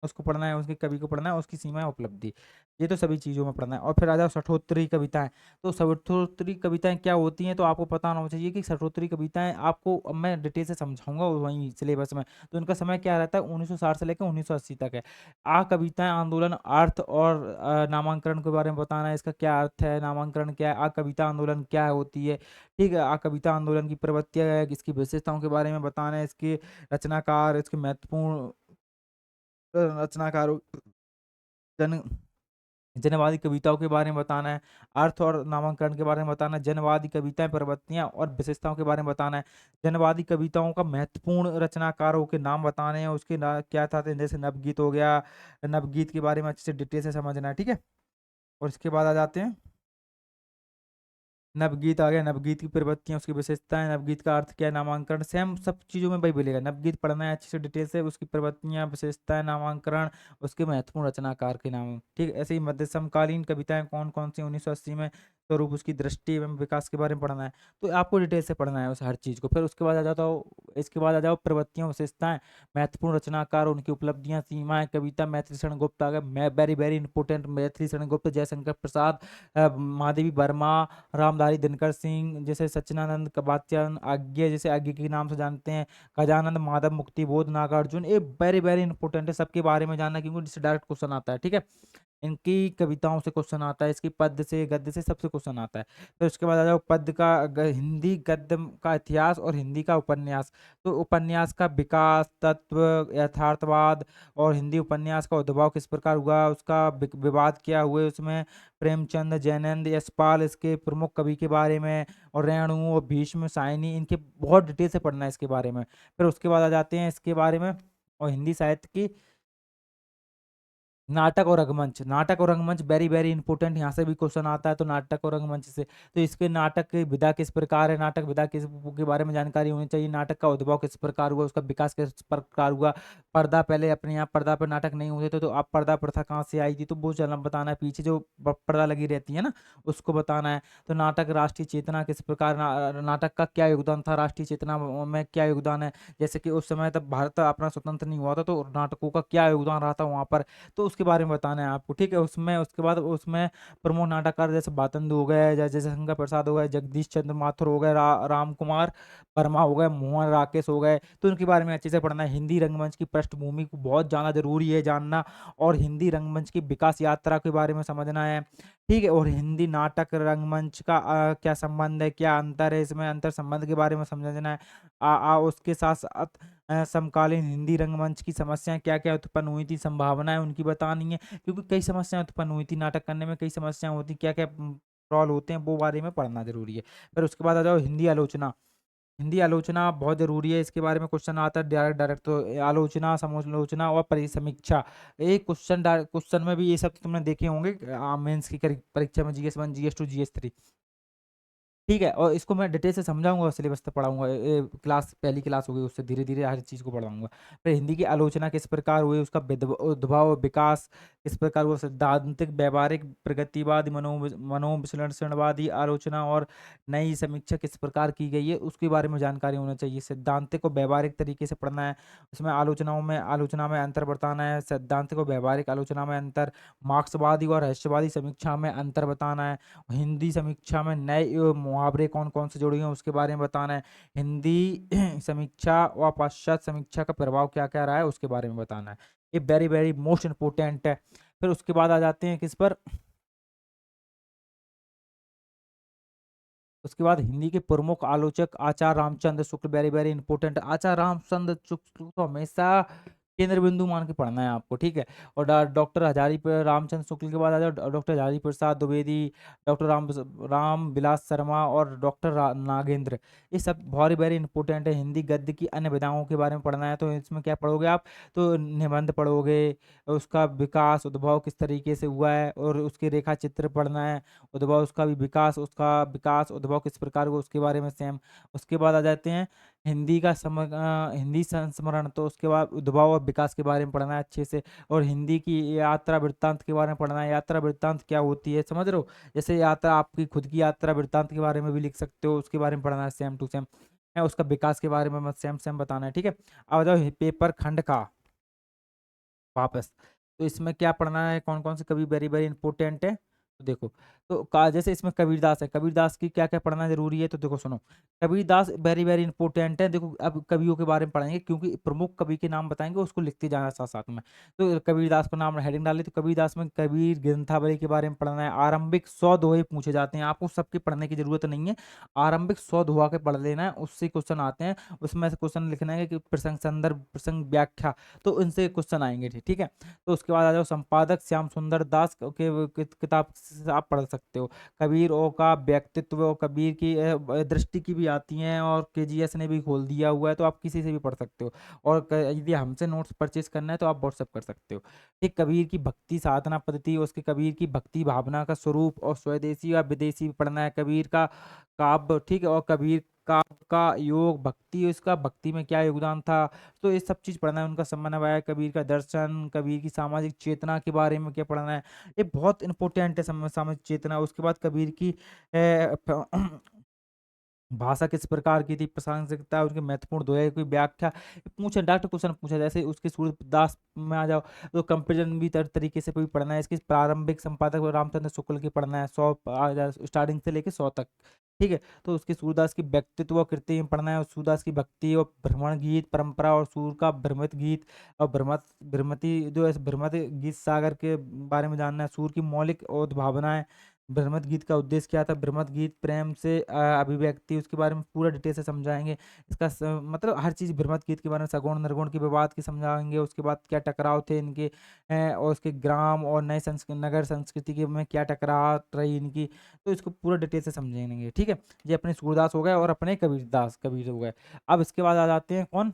उसको पढ़ना है, उसके कवि को पढ़ना है, उसकी सीमाएं, उपलब्धि, ये तो सभी चीज़ों में पढ़ना है। और फिर आ जाओ शठोत्तरी कविताएं। तो शठोत्तरी कविताएं क्या होती हैं, तो आपको पता होना चाहिए कि शठोत्तरी कविताएं, आपको अब मैं डिटेल से समझाऊंगा वहीं सिलेबस में। तो इनका समय क्या रहता है, 1960 से लेकर 1980 तक है। आ कविताएं आंदोलन, अर्थ और नामांकन के बारे में बताना है, इसका क्या अर्थ है, नामांकन क्या है, आ कविता आंदोलन क्या होती है, ठीक है। आ कविता आंदोलन की प्रवृत्तियां है, इसकी विशेषताओं के बारे में बताना है, इसके रचनाकार, इसके महत्वपूर्ण रचनाकारों, जन जनवादी कविताओं के बारे में बताना है। अर्थ और नामांकन के बारे में बताना है। जनवादी कविताएं, प्रवृत्तियां और विशेषताओं के बारे में बताना है। जनवादी कविताओं का महत्वपूर्ण रचनाकारों के नाम बताने हैं, उसके क्या था, जैसे नवगीत हो गया, नवगीत के बारे में अच्छे से डिटेल से समझना है, ठीक है। और इसके बाद आ जाते हैं, नवगीत आ गया, नवगीत की प्रवृत्तियां, उसकी विशेषताएं, नवगीत का अर्थ क्या है, नामांकन, सेम सब चीज़ों में वही मिलेगा। नवगीत पढ़ना है अच्छे से डिटेल से, उसकी प्रवृत्तियां, विशेषताएं, नामांकन, उसके महत्वपूर्ण रचनाकार के नाम, ठीक। ऐसे ही मध्य समकालीन कविताएं कौन कौन सी, 1980 में, स्वरूप, उसकी दृष्टि एवं विकास के बारे में पढ़ना है। तो आपको डिटेल से पढ़ना है उस हर चीज़ को। फिर उसके बाद आ जाता हो, इसके बाद आ जाओ प्रवृत्तियां, विशेषताएं, महत्वपूर्ण रचनाकार, उनकी उपलब्धियां, सीमाएं, कविता, मैथिली शरण गुप्त आ गया, very very important, Maithili Sharan Gupt, Jaishankar Prasad, Mahadevi Verma, Ramdhari, Dinkar Singh, जैसे सच्चिदानंद कबात्यान आज्ञे, जैसे आज्ञे के नाम से जानते हैं, गजानंद, माधव, मुक्तिबोध, नागार्जुन, ये वेरी वेरी इंपॉर्टेंट है, सबके बारे में जानना, क्योंकि इससे डायरेक्ट क्वेश्चन आता है, ठीक है। इनकी कविताओं से क्वेश्चन आता है, इसकी पद्य से, गद्य से, सबसे क्वेश्चन आता है। फिर उसके बाद आ जाओ पद्य का, हिंदी गद्य का इतिहास और हिंदी का उपन्यास। तो उपन्यास का विकास, तत्व, यथार्थवाद, और हिंदी उपन्यास का उद्भव किस प्रकार हुआ, उसका विवाद क्या हुए उसमें, प्रेमचंद, जैनंद, यशपाल, इसके प्रमुख कवि के बारे में, और रेणु और भीष्म, सायनी, इनके बहुत डिटेल से पढ़ना है इसके बारे में। फिर उसके बाद आ जाते हैं इसके बारे में, और हिंदी साहित्य की नाटक और रंगमंच। नाटक और रंगमंच वेरी वेरी इंपॉर्टेंट, यहाँ से भी क्वेश्चन आता है, तो नाटक और रंगमंच से, तो इसके नाटक की विधा किस प्रकार है, नाटक विधा किस के बारे में जानकारी होनी चाहिए। नाटक का उद्भव किस प्रकार हुआ, उसका विकास किस प्रकार हुआ। पर्दा, पहले अपने यहाँ पर्दा पर नाटक नहीं होते थे, तो अब पर्दा प्रथा कहाँ से आई थी, तो वो चलन बताना है। पीछे जो पर्दा लगी रहती है ना, उसको बताना है। तो नाटक, राष्ट्रीय चेतना किस प्रकार, नाटक का क्या योगदान था, राष्ट्रीय चेतना में क्या योगदान है, जैसे कि उस समय तब भारत अपना स्वतंत्र नहीं हुआ था, तो नाटकों का क्या योगदान रहा था वहाँ पर, तो उसके बारे में बताना है आपको, ठीक है। उसमें उसके बाद उसमें प्रमुख नाटककार जैसे बातंदु हो गए, जैसे शंकर प्रसाद हो गए, जगदीश चंद्र माथुर हो गए, राम कुमार वर्मा हो गए, मोहन राकेश हो गए, तो उनके बारे में अच्छे से पढ़ना है। हिंदी रंगमंच की पृष्ठभूमि को बहुत ज़्यादा जरूरी है जानना, और हिंदी रंगमंच की विकास यात्रा के बारे में समझना है, ठीक है। और हिंदी नाटक रंगमंच का क्या संबंध है, क्या अंतर है, इसमें अंतर संबंध के बारे में समझना है। उसके साथ साथ समकालीन हिंदी रंगमंच की समस्याएं क्या क्या उत्पन्न हुई थी, संभावनाएं उनकी बतानी है, क्योंकि कई समस्याएं उत्पन्न हुई थी नाटक करने में, कई समस्याएं होती, क्या क्या रॉल होते हैं, वो बारे में पढ़ना जरूरी है। फिर उसके बाद आ जाओ हिंदी आलोचना। हिंदी आलोचना बहुत जरूरी है, इसके बारे में क्वेश्चन आता है डायरेक्ट डायरेक्ट, तो आलोचना, समालोचना और परिसमीक्षा, एक क्वेश्चन में भी ये सब तुमने देखे होंगे मेंस की परीक्षा में, GS1 GS2 GS3, ठीक है। और इसको मैं डिटेल से समझाऊंगा, सिलेबस तक पढ़ाऊंगा, क्लास पहली क्लास होगी, उससे धीरे धीरे हर चीज़ को पढ़ाऊंगा। फिर हिंदी की आलोचना किस प्रकार हुई, उसका उद्भव विकास किस प्रकार हुआ, सैद्धांतिक व्यवहारिक प्रगतिवादी मनोविश्लेषणवादी आलोचना और नई समीक्षा किस प्रकार की गई है, उसके बारे में जानकारी होना चाहिए। सैद्धांतिक को व्यवहारिक तरीके से पढ़ना है, उसमें आलोचना में अंतर बताना है, सैद्धांतिक और व्यवहारिक आलोचना में अंतर, मार्क्सवादी और रहस्यवादी समीक्षा में अंतर बताना है, हिंदी समीक्षा में नए मुहावरे कौन कौन से जोड़े हैं उसके बारे में बताना है, हिंदी समीक्षा व पाश्चात्य समीक्षा का प्रभाव क्या क्या रहा है उसके बारे में बताना है। ये वेरी वेरी मोस्ट इंपोर्टेंट है। फिर उसके बाद आ जाते हैं किस पर, उसके बाद हिंदी के प्रमुख आलोचक आचार्य Ramchandra Shukla, very very important. आचार्य रामचंद्र शुक्ल तो हमेशा केंद्र बिंदु मान के पढ़ना है आपको, ठीक है। और डॉक्टर रामचंद्र शुक्ल के बाद आ जाओ डॉक्टर हजारी प्रसाद द्विवेदी, डॉक्टर राम विलास शर्मा और डॉक्टर नागेंद्र, ये सब वेरी वेरी इंपॉर्टेंट है। हिंदी गद्य की अन्य विधाओं के बारे में पढ़ना है, तो इसमें क्या पढ़ोगे आप, तो निबंध पढ़ोगे, उसका विकास उद्भव किस तरीके से हुआ है, और उसके रेखा चित्र पढ़ना है, उद्भव उसका भी विकास, उसका विकास उद्भव किस प्रकार को, उसके बारे में सेम। उसके बाद आ जाते हैं हिंदी संस्मरण, तो उसके बाद उद्भव और विकास के बारे में पढ़ना है अच्छे से। और हिंदी की यात्रा वृत्तांत के बारे में पढ़ना है, यात्रा वृत्तांत क्या होती है समझ रहे हो, जैसे यात्रा, आपकी खुद की यात्रा वृत्तांत के बारे में भी लिख सकते हो, उसके बारे में पढ़ना है सेम टू सेम है, उसका विकास के बारे में सेम सेम बताना है, ठीक है। अब आ जाओ पेपर खंड का वापस, तो इसमें क्या पढ़ना है, कौन कौन से कवि वेरी वेरी इंपॉर्टेंट है, तो देखो, तो जैसे इसमें कबीरदास है, कबीरदास की क्या क्या पढ़ना जरूरी है, तो देखो सुनो, कबीरदास वेरी वेरी इंपॉर्टेंट है। देखो अब कवियों के बारे में पढ़ेंगे, क्योंकि प्रमुख कवि के नाम बताएंगे, उसको लिखते जाना साथ साथ में। तो कबीरदास को नाम हेडिंग डाली, तो कबीरदास में कबीर ग्रंथावली के बारे में पढ़ना है, आरंभिक 100 दोहे पूछे जाते हैं, आपको सबके पढ़ने की जरूरत नहीं है, आरंभिक 100 दोहा के पढ़ लेना है, उससे क्वेश्चन आते हैं, उसमें से क्वेश्चन लिखना है कि प्रसंग संदर्भ प्रसंग व्याख्या, तो इनसे क्वेश्चन आएंगे, ठीक है। तो उसके बाद आ जाओ संपादक श्याम सुंदर दास के किताब से आप पढ़ सकते हो, कबीर ओ का व्यक्तित्व और कबीर की दृष्टि की भी आती हैं, और KGS ने भी खोल दिया हुआ है, तो आप किसी से भी पढ़ सकते हो। और यदि हमसे नोट्स परचेज करना है तो आप व्हाट्सएप कर सकते हो। एक कबीर की भक्ति साधना पद्धति, उसके कबीर की भक्ति भावना का स्वरूप, और स्वदेशी या विदेशी भी पढ़ना है, कबीर का काव्य, ठीक है, और कबीर का योग भक्ति, इसका भक्ति में क्या योगदान था, तो ये सब चीज़ पढ़ना है, उनका समन्वय, कबीर का दर्शन, कबीर की सामाजिक चेतना के बारे में क्या पढ़ना है, ये बहुत इंपॉर्टेंट है सामाजिक चेतना। उसके बाद कबीर की भाषा किस प्रकार की थी, प्रासंगिकता, उनके महत्वपूर्ण दोहे की व्याख्या, पूछे डॉक्टर क्वेश्चन पूछा, जैसे उसके सूरदास में आ जाओ, तो कंपेरिजन भी तरीके से भी पढ़ना है, इसकी प्रारंभिक संपादक रामचंद्र शुक्ल की पढ़ना है, 100 स्टार्टिंग से लेके 100 तक, ठीक है। तो उसके सूरदास की व्यक्तित्व और कृति में पढ़ना है, और सूरदास की भक्ति और भ्रमण गीत परंपरा, और सूर का भ्रमित गीत, और भ्रमति जो है भ्रमत गीत सागर के बारे में जानना है, सूर की मौलिक और भावनाएं, भ्रमत गीत का उद्देश्य क्या था, भ्रमत गीत प्रेम से अभिव्यक्ति, उसके बारे में पूरा डिटेल से समझाएंगे, इसका मतलब हर चीज़ भ्रमत गीत के बारे में, सगुण निर्गुण के विवाद की समझाएंगे, उसके बाद क्या टकराव थे इनके, और उसके ग्राम और नए नगर संस्कृति के में क्या टकराव रही इनकी, तो इसको पूरा डिटेल से समझेंगे, ठीक है। ये अपने सूरदास हो गए और अपने कबीर हो गए। अब इसके बाद आ जाते हैं कौन,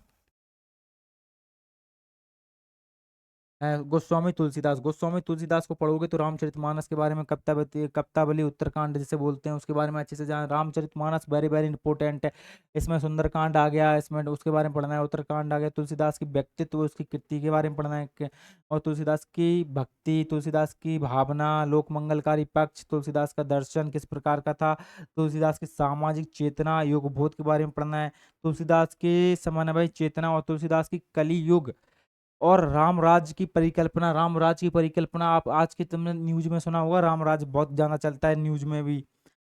गोस्वामी तुलसीदास को पढ़ोगे तो रामचरितमानस के बारे में, कप्तावली उत्तरकांड जिसे बोलते हैं उसके बारे में अच्छे से जान, रामचरितमानस वेरी वेरी इंपॉर्टेंट है। इसमें सुंदरकांड आ गया, इसमें उसके बारे में पढ़ना है, उत्तरकांड आ गया, तुलसीदास की व्यक्तित्व उसकी कृति के बारे में पढ़ना है, और तुलसीदास की भक्ति, तुलसीदास की भावना, लोक मंगलकारी पक्ष, तुलसीदास का दर्शन किस प्रकार का था, तुलसीदास की सामाजिक चेतना योग बोध के बारे में पढ़ना है, तुलसीदास की समन्वय चेतना, और तुलसीदास की कली युग और राम राज की परिकल्पना आप आज के तुमने न्यूज में सुना होगा, राम राज बहुत ज्यादा चलता है न्यूज में भी,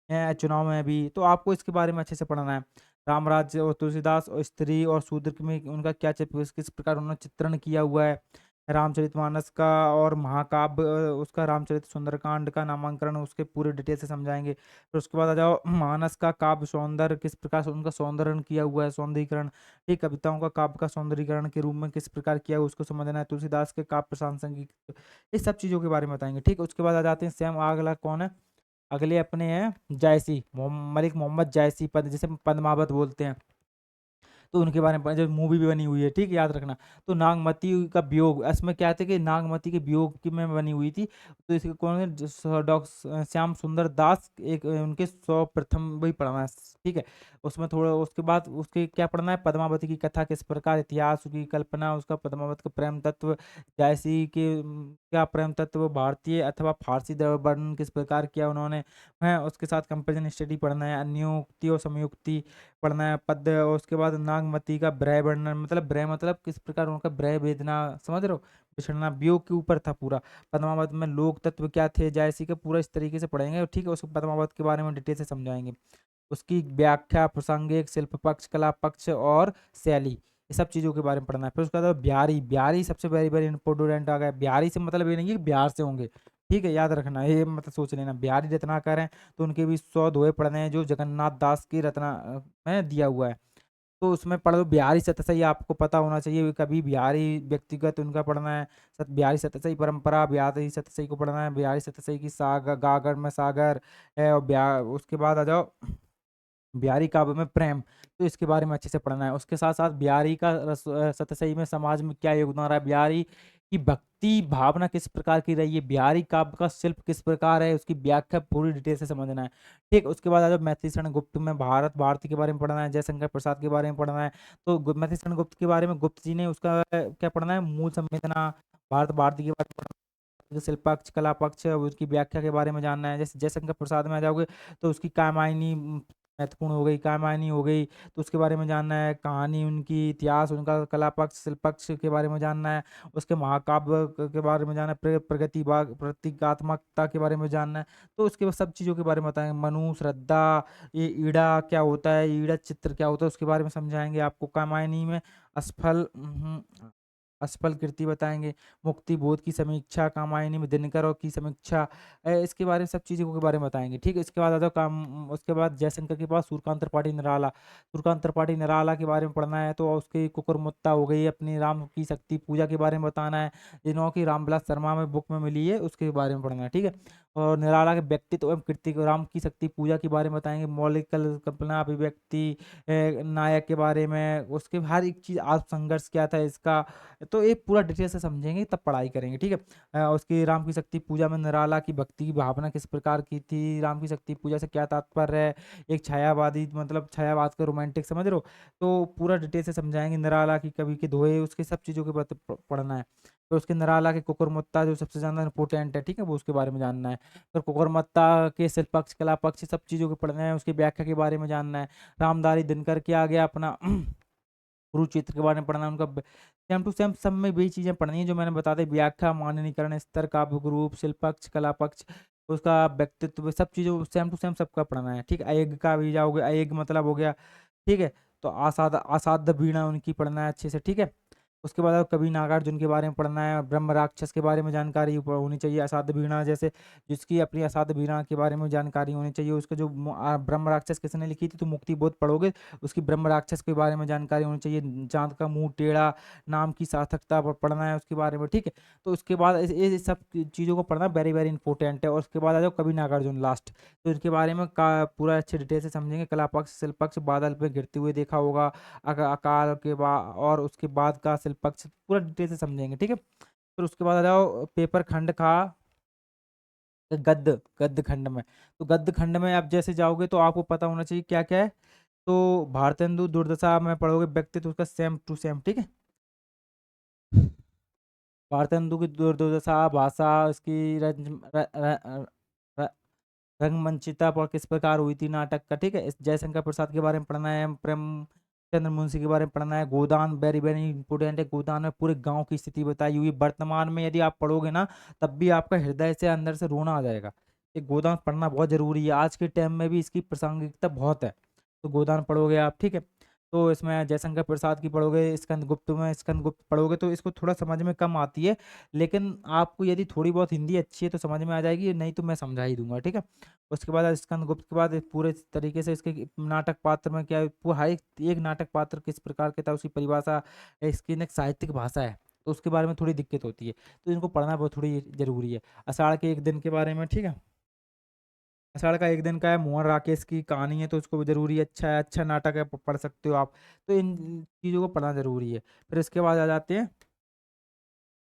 चुनाव में भी, तो आपको इसके बारे में अच्छे से पढ़ना है। रामराज और तुलसीदास और स्त्री और शूद्र में उनका क्या किस प्रकार उन्होंने चित्रण किया हुआ है, रामचरितमानस का और महाकाव्य उसका रामचरित सुंदरकांड का नामांकन उसके पूरे डिटेल से समझाएंगे। फिर उसके बाद आ जाओ मानस का काव्य सौंदर्य, किस प्रकार से उनका सौंदर्यन किया हुआ है, सौंदर्यीकरण, ठीक, कविताओं का काव्य का सौंदर्यीकरण के रूप में किस प्रकार किया हुआ उसको समझना है। तुलसीदास के काव्य प्रासंगिक, इस सब चीज़ों के बारे में बताएंगे, ठीक। उसके बाद आ जाते हैं स्वयं, अगला कौन है, अगले अपने हैं जायसी, मलिक मोहम्मद जायसी, पद जिसे पद्मावत बोलते हैं, तो उनके बारे में जो मूवी भी बनी हुई है, ठीक, याद रखना। तो नागमती का वियोग, इसमें क्या थे कि नागमती के वियोग की में बनी हुई थी, तो इसके कौन है, डॉक्टर श्याम सुंदर दास, एक उनके 100 प्रथम वही पढ़ना है, ठीक है। उसमें थोड़ा उसके बाद उसके क्या पढ़ना है, पद्मावती की कथा किस प्रकार, इतिहास की कल्पना, उसका पद्मावत का प्रेम तत्व, जैसी के क्या प्रेम तत्व, भारतीय अथवा फारसी वर्णन किस प्रकार किया उन्होंने है, उसके साथ कंपेरिजन स्टडी पढ़ना है, अन्योक्ति और समयुक्ति पढ़ना है, पद्य, और उसके बाद नागमती का ब्रह वर्णन, मतलब ब्रह मतलब किस प्रकार उनका ब्रह वेदना, समझ रहे हो, बिछड़ना, वियोग के ऊपर था पूरा। पद्मावत में लोक तत्व क्या थे, जैसी के पूरा इस तरीके से पढ़ेंगे, ठीक है। उसको पद्मावत के बारे में डिटेल से समझाएंगे, उसकी व्याख्या, प्रासंगिक, शिल्प पक्ष, कला पक्ष और शैली, ये सब चीज़ों के बारे में पढ़ना है। फिर उसके बाद बिहारी, बिहारी सबसे वेरी वेरी इंपॉर्टेंट आ गया। बिहारी से मतलब ये नहीं है कि बिहार से होंगे, ठीक है, याद रखना, ये मतलब सोच लेना। बिहारी रत्नाकर हैं, तो उनके भी 100 दोहे पढ़ने हैं, जो जगन्नाथ दास की रत्ना में दिया हुआ है, तो उसमें पढ़ लो। बिहारी सतसई आपको पता होना चाहिए, कभी बिहारी व्यक्तिगत उनका पढ़ना है, बिहारी सतसई परंपरा, बिहारी सतसई को पढ़ना है, बिहारी सतसई की सागर, गागर में सागर है, और उसके बाद आ जाओ बिहारी काव्य में प्रेम, तो इसके बारे में अच्छे से पढ़ना है। उसके साथ साथ बिहारी का सतसई में समाज में क्या योगदान रहा है, बिहारी की भक्ति भावना किस प्रकार की रही है, बिहारी काव्य का शिल्प किस प्रकार है, उसकी व्याख्या पूरी डिटेल से समझना है, ठीक। उसके बाद जब मैथिली शरण गुप्त में भारत भारती के बारे में पढ़ना है, जयशंकर प्रसाद के बारे में पढ़ना है, तो मैथिली शरण गुप्त के बारे में गुप्त जी ने उसका क्या पढ़ना है, मूल संवेदना, भारत भारती के बारे में पढ़ना है, शिल्प पक्ष, कला पक्ष, उसकी व्याख्या के बारे में जानना है। जैसे जयशंकर प्रसाद में आ जाओगे तो उसकी कामायनी महत्वपूर्ण हो गई, कामायनी हो गई, तो उसके बारे में जानना है, कहानी उनकी, इतिहास उनका, कला पक्ष, शिल्प पक्ष के बारे में जानना है, उसके महाकाव्य के बारे में जानना है, प्रगति प्रतीकात्मकता के बारे में जानना है, तो उसके बाद सब चीज़ों के बारे में बताएंगे। मनु, श्रद्धा, ये ईड़ा क्या होता है, ईड़ा चित्र क्या होता है, उसके बारे में समझाएंगे आपको। कामायनी में असफल असफल कृति बताएंगे, मुक्ति बोध की समीक्षा, कामायनी में दिनकर और की समीक्षा, इसके बारे में सब चीज़ों के बारे में बताएंगे, ठीक है। इसके बाद आ जाओ काम, उसके बाद जयशंकर के पास सूर्यकांत त्रिपाठी निराला, सूर्यकांत त्रिपाठी निराला के बारे में पढ़ना है, तो उसकी कुकुरमुत्ता हो गई, अपनी राम की शक्ति पूजा के बारे में बताना है, जिन्हों की रामविलास शर्मा में बुक में मिली है, उसके बारे में पढ़ना है, ठीक है। और निराला के व्यक्तित्व एवं कृति को, राम की शक्ति पूजा के बारे में बताएंगे, मौलिक कल्पना, अभिव्यक्ति, नायक के बारे में, उसके हर एक चीज़, आत्म संघर्ष क्या था इसका, तो ये पूरा डिटेल से समझेंगे तब पढ़ाई करेंगे, ठीक है। उसकी राम की शक्ति पूजा में निराला की भक्ति की भावना किस प्रकार की थी, राम की शक्ति पूजा से क्या तात्पर्य है, एक छायावादी मतलब छायावाद का रोमांटिक, समझ रहे हो, तो पूरा डिटेल से समझाएंगे। निराला की कवि के दोहे, उसके सब चीज़ों के बारे में पढ़ना है। तो उसके निराला के कुकुरमुत्ता जो सबसे ज़्यादा इंपॉर्टेंट है, ठीक है, वो उसके बारे में जानना है। फिर कुकुरमुत्ता के शिल्प पक्ष, कला पक्ष, सब चीज़ों के पढ़ना है, उसकी व्याख्या के बारे में जानना है। रामधारी दिनकर के आ गया अपना कुरुक्षेत्र के बारे में पढ़ना है, उनका सेम टू सेम सब में वही चीज़ें पढ़नी है जो मैंने बता दी, व्याख्या, माननीकरण, स्तर, काव्य ग्रुप, शिल्प पक्ष, कला पक्ष, उसका व्यक्तित्व, सब चीज़ों सेम टू सेम सबका पढ़ना है, ठीक। अय्यग का भी जाओगे, अय्यग मतलब हो गया, ठीक है। तो असाध्य वीणा उनकी पढ़ना है अच्छे से, ठीक है। उसके बाद कवि नागार्जुन के बारे में पढ़ना है, ब्रह्म राक्षस के बारे में जानकारी होनी चाहिए, असाध्य वीणा जैसे जिसकी अपनी असाध्य वीणा के बारे में जानकारी होनी चाहिए, उसका जो ब्रह्म राक्षस किसने लिखी थी, तो मुक्ति बोध पढ़ोगे, उसकी ब्रह्म राक्षस के बारे में जानकारी होनी चाहिए। चांद का मुंह टेढ़ा, नाम की सार्थकता पर पढ़ना है उसके बारे में, ठीक है। तो उसके बाद ये सब चीज़ों को पढ़ना वेरी वेरी इंपॉर्टेंट है। और उसके बाद आ जाओ कवि नागार्जुन लास्ट, तो इनके बारे में पूरा अच्छे डिटेल से समझेंगे। कला पक्ष, शिल्प पक्ष, बादल पे गिरते हुए देखा होगा, अकाल के बाद, और उसके बाद का शिल्प पक्ष पूरा डिटेल से समझेंगे, ठीक है। फिर उसके बाद आ जाओ पेपर खंड का गद्य, गद्य खंड में, तो गद्य खंड में आप जैसे जाओगे तो आपको पता होना चाहिए क्या क्या है, तो भारतेंदु दुर्दशा में पढ़ोगे, व्यक्तित्व उसका सेम टू सेम, ठीक है। भारतेंदु की दुर्दशा, भाषा, उसकी र- रंगमंचिता पर किस प्रकार हुई थी नाटक का, ठीक है। इस जयशंकर प्रसाद के बारे में पढ़ना है, प्रेम चंद्रमुंशी के बारे में पढ़ना है। गोदान वेरी वेरी इंपॉर्टेंट है। गोदान में पूरे गांव की स्थिति बताई हुई है। वर्तमान में यदि आप पढ़ोगे ना, तब भी आपका हृदय से अंदर से रोना आ जाएगा। ये गोदान पढ़ना बहुत जरूरी है, आज के टाइम में भी इसकी प्रासंगिकता बहुत है। तो गोदान पढ़ोगे आप, ठीक है। तो इसमें जयशंकर प्रसाद की पढ़ोगे, स्कंदगुप्त में स्कंदगुप्त पढ़ोगे तो इसको थोड़ा समझ में कम आती है, लेकिन आपको यदि थोड़ी बहुत हिंदी अच्छी है तो समझ में आ जाएगी, नहीं तो मैं समझा ही दूंगा, ठीक है। उसके बाद स्कंदगुप्त के बाद पूरे तरीके से इसके नाटक पात्र में क्या है, हर एक नाटक पात्र किस प्रकार के था, उसकी परिभाषा, इसकी एक साहित्यिक भाषा है, तो उसके बारे में थोड़ी दिक्कत होती है, तो इनको पढ़ना बहुत थोड़ी जरूरी है। आषाढ़ के एक दिन के बारे में, ठीक है। आषाढ़ का एक दिन का है, मोहन राकेश की कहानी है, तो उसको भी जरूरी है, अच्छा है, अच्छा नाटक है, पढ़ सकते हो आप। तो इन चीज़ों को पढ़ना जरूरी है। फिर इसके बाद आ जाते हैं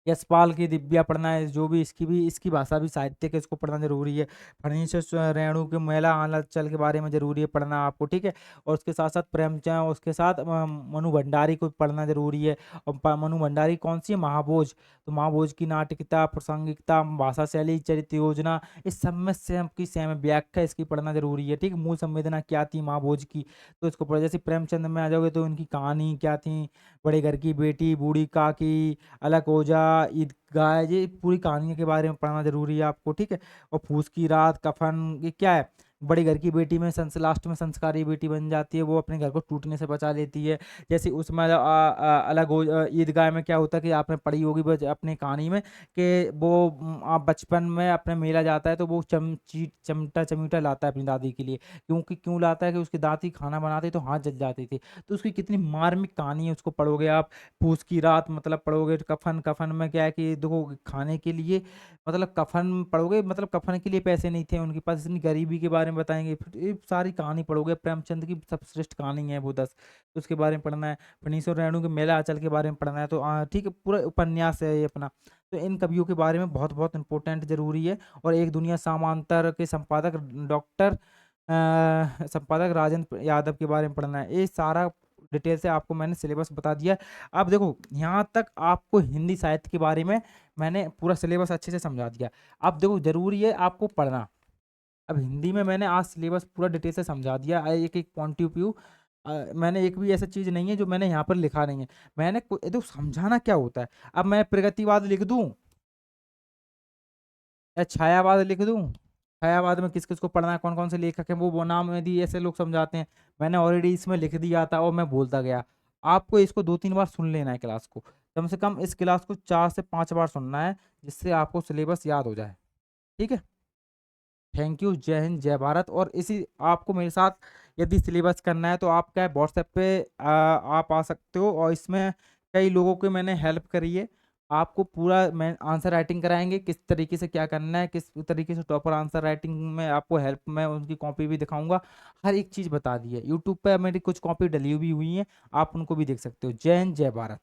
यशपाल की दिव्या पढ़ना है, जो भी इसकी भाषा भी साहित्यिक है, इसको पढ़ना जरूरी है। फणीश रेणु के मेला आंचल के बारे में जरूरी है पढ़ना आपको, ठीक है। और उसके साथ साथ प्रेमचंद, उसके साथ मनु भंडारी को पढ़ना जरूरी है। और मनु भंडारी कौन सी है, महाभोज, तो महाभोज की नाटकता, प्रासंगिकता, भाषा शैली, चरित्र योजना, इस सब में सेम की सेम व्याख्या इसकी पढ़ना जरूरी है, ठीक है। मूल संवेदना क्या थी महाभोज की, तो इसको पढ़, जैसे प्रेमचंद में आ जाओगे तो इनकी कहानी क्या थी, बड़े घर की बेटी, बूढ़ी काकी, अलग ओजा, ईदगाह, ये पूरी कहानी के बारे में पढ़ना जरूरी है आपको, ठीक है। और फूस की रात, कफन, ये क्या है, बड़ी घर की बेटी में लास्ट में संस्कारी बेटी बन जाती है, वो अपने घर को टूटने से बचा लेती है। जैसे उसमें अलग हो, ईदगाह में क्या होता है कि आपने पढ़ी होगी अपनी कहानी में, कि वो आप बचपन में अपने मेला जाता है, तो वो चमटा चमीटा लाता है अपनी दादी के लिए, क्योंकि क्यों लाता है कि उसकी दादी खाना बनाती तो हाथ जल जाती थी। तो उसकी कितनी मार्मिक कहानी है, उसको पढ़ोगे आप। फूस की रात मतलब पढ़ोगे, कफन, कफन में क्या है कि देखो खाने के लिए, मतलब कफन पढ़ोगे, मतलब कफन के लिए पैसे नहीं थे उनके पास, इतनी गरीबी के बारे में बताएंगे, फिर ये सारी कहानी पढ़ोगे। प्रेमचंद की सबश्रेष्ठ कहानी है वो 10, तो उसके बारे में पढ़ना है। फणीश्वर रेणु के मेला आंचल के बारे में पढ़ना है, तो ठीक है, पूरा उपन्यास है ये अपना। तो इन कवियों के बारे में बहुत बहुत इंपॉर्टेंट जरूरी है। और एक दुनिया समांतर के संपादक डॉक्टर संपादक राजेंद्र यादव के बारे में पढ़ना है। ये सारा डिटेल से आपको मैंने सिलेबस बता दिया। अब देखो यहाँ तक आपको हिंदी साहित्य के बारे में मैंने पूरा सिलेबस अच्छे से समझा दिया। अब देखो जरूरी है आपको पढ़ना। अब हिंदी में मैंने आज सिलेबस पूरा डिटेल से समझा दिया, एक एक पॉइंट ऑफ व्यू। मैंने एक भी ऐसा चीज़ नहीं है जो मैंने यहाँ पर लिखा नहीं है। मैंने देखो समझाना क्या होता है। अब मैं प्रगतिवाद लिख दूँ या छायावाद लिख दूँ, छायावाद में किस किस को पढ़ना है, कौन कौन से लेखक हैं, वो नाम यदि ऐसे लोग समझाते हैं, मैंने ऑलरेडी इसमें लिख दिया था और मैं बोलता गया। आपको इसको 2-3 बार सुन लेना है क्लास को, कम से कम इस क्लास को 4 से 5 बार सुनना है, जिससे आपको सिलेबस याद हो जाए, ठीक है। थैंक यू, जय हिंद, जय भारत। और इसी आपको मेरे साथ यदि सिलेबस करना है तो आप क्या व्हाट्सएप पे आप आ सकते हो, और इसमें कई लोगों की मैंने हेल्प करी है। आपको पूरा मैं आंसर राइटिंग कराएंगे, किस तरीके से क्या करना है, किस तरीके से टॉपर आंसर राइटिंग में आपको हेल्प, मैं उनकी कॉपी भी दिखाऊंगा। हर एक चीज़ बता दी है। यूट्यूब पे मेरी कुछ कॉपी डली हुई है, आप उनको भी देख सकते हो। जय हिंद, जय भारत।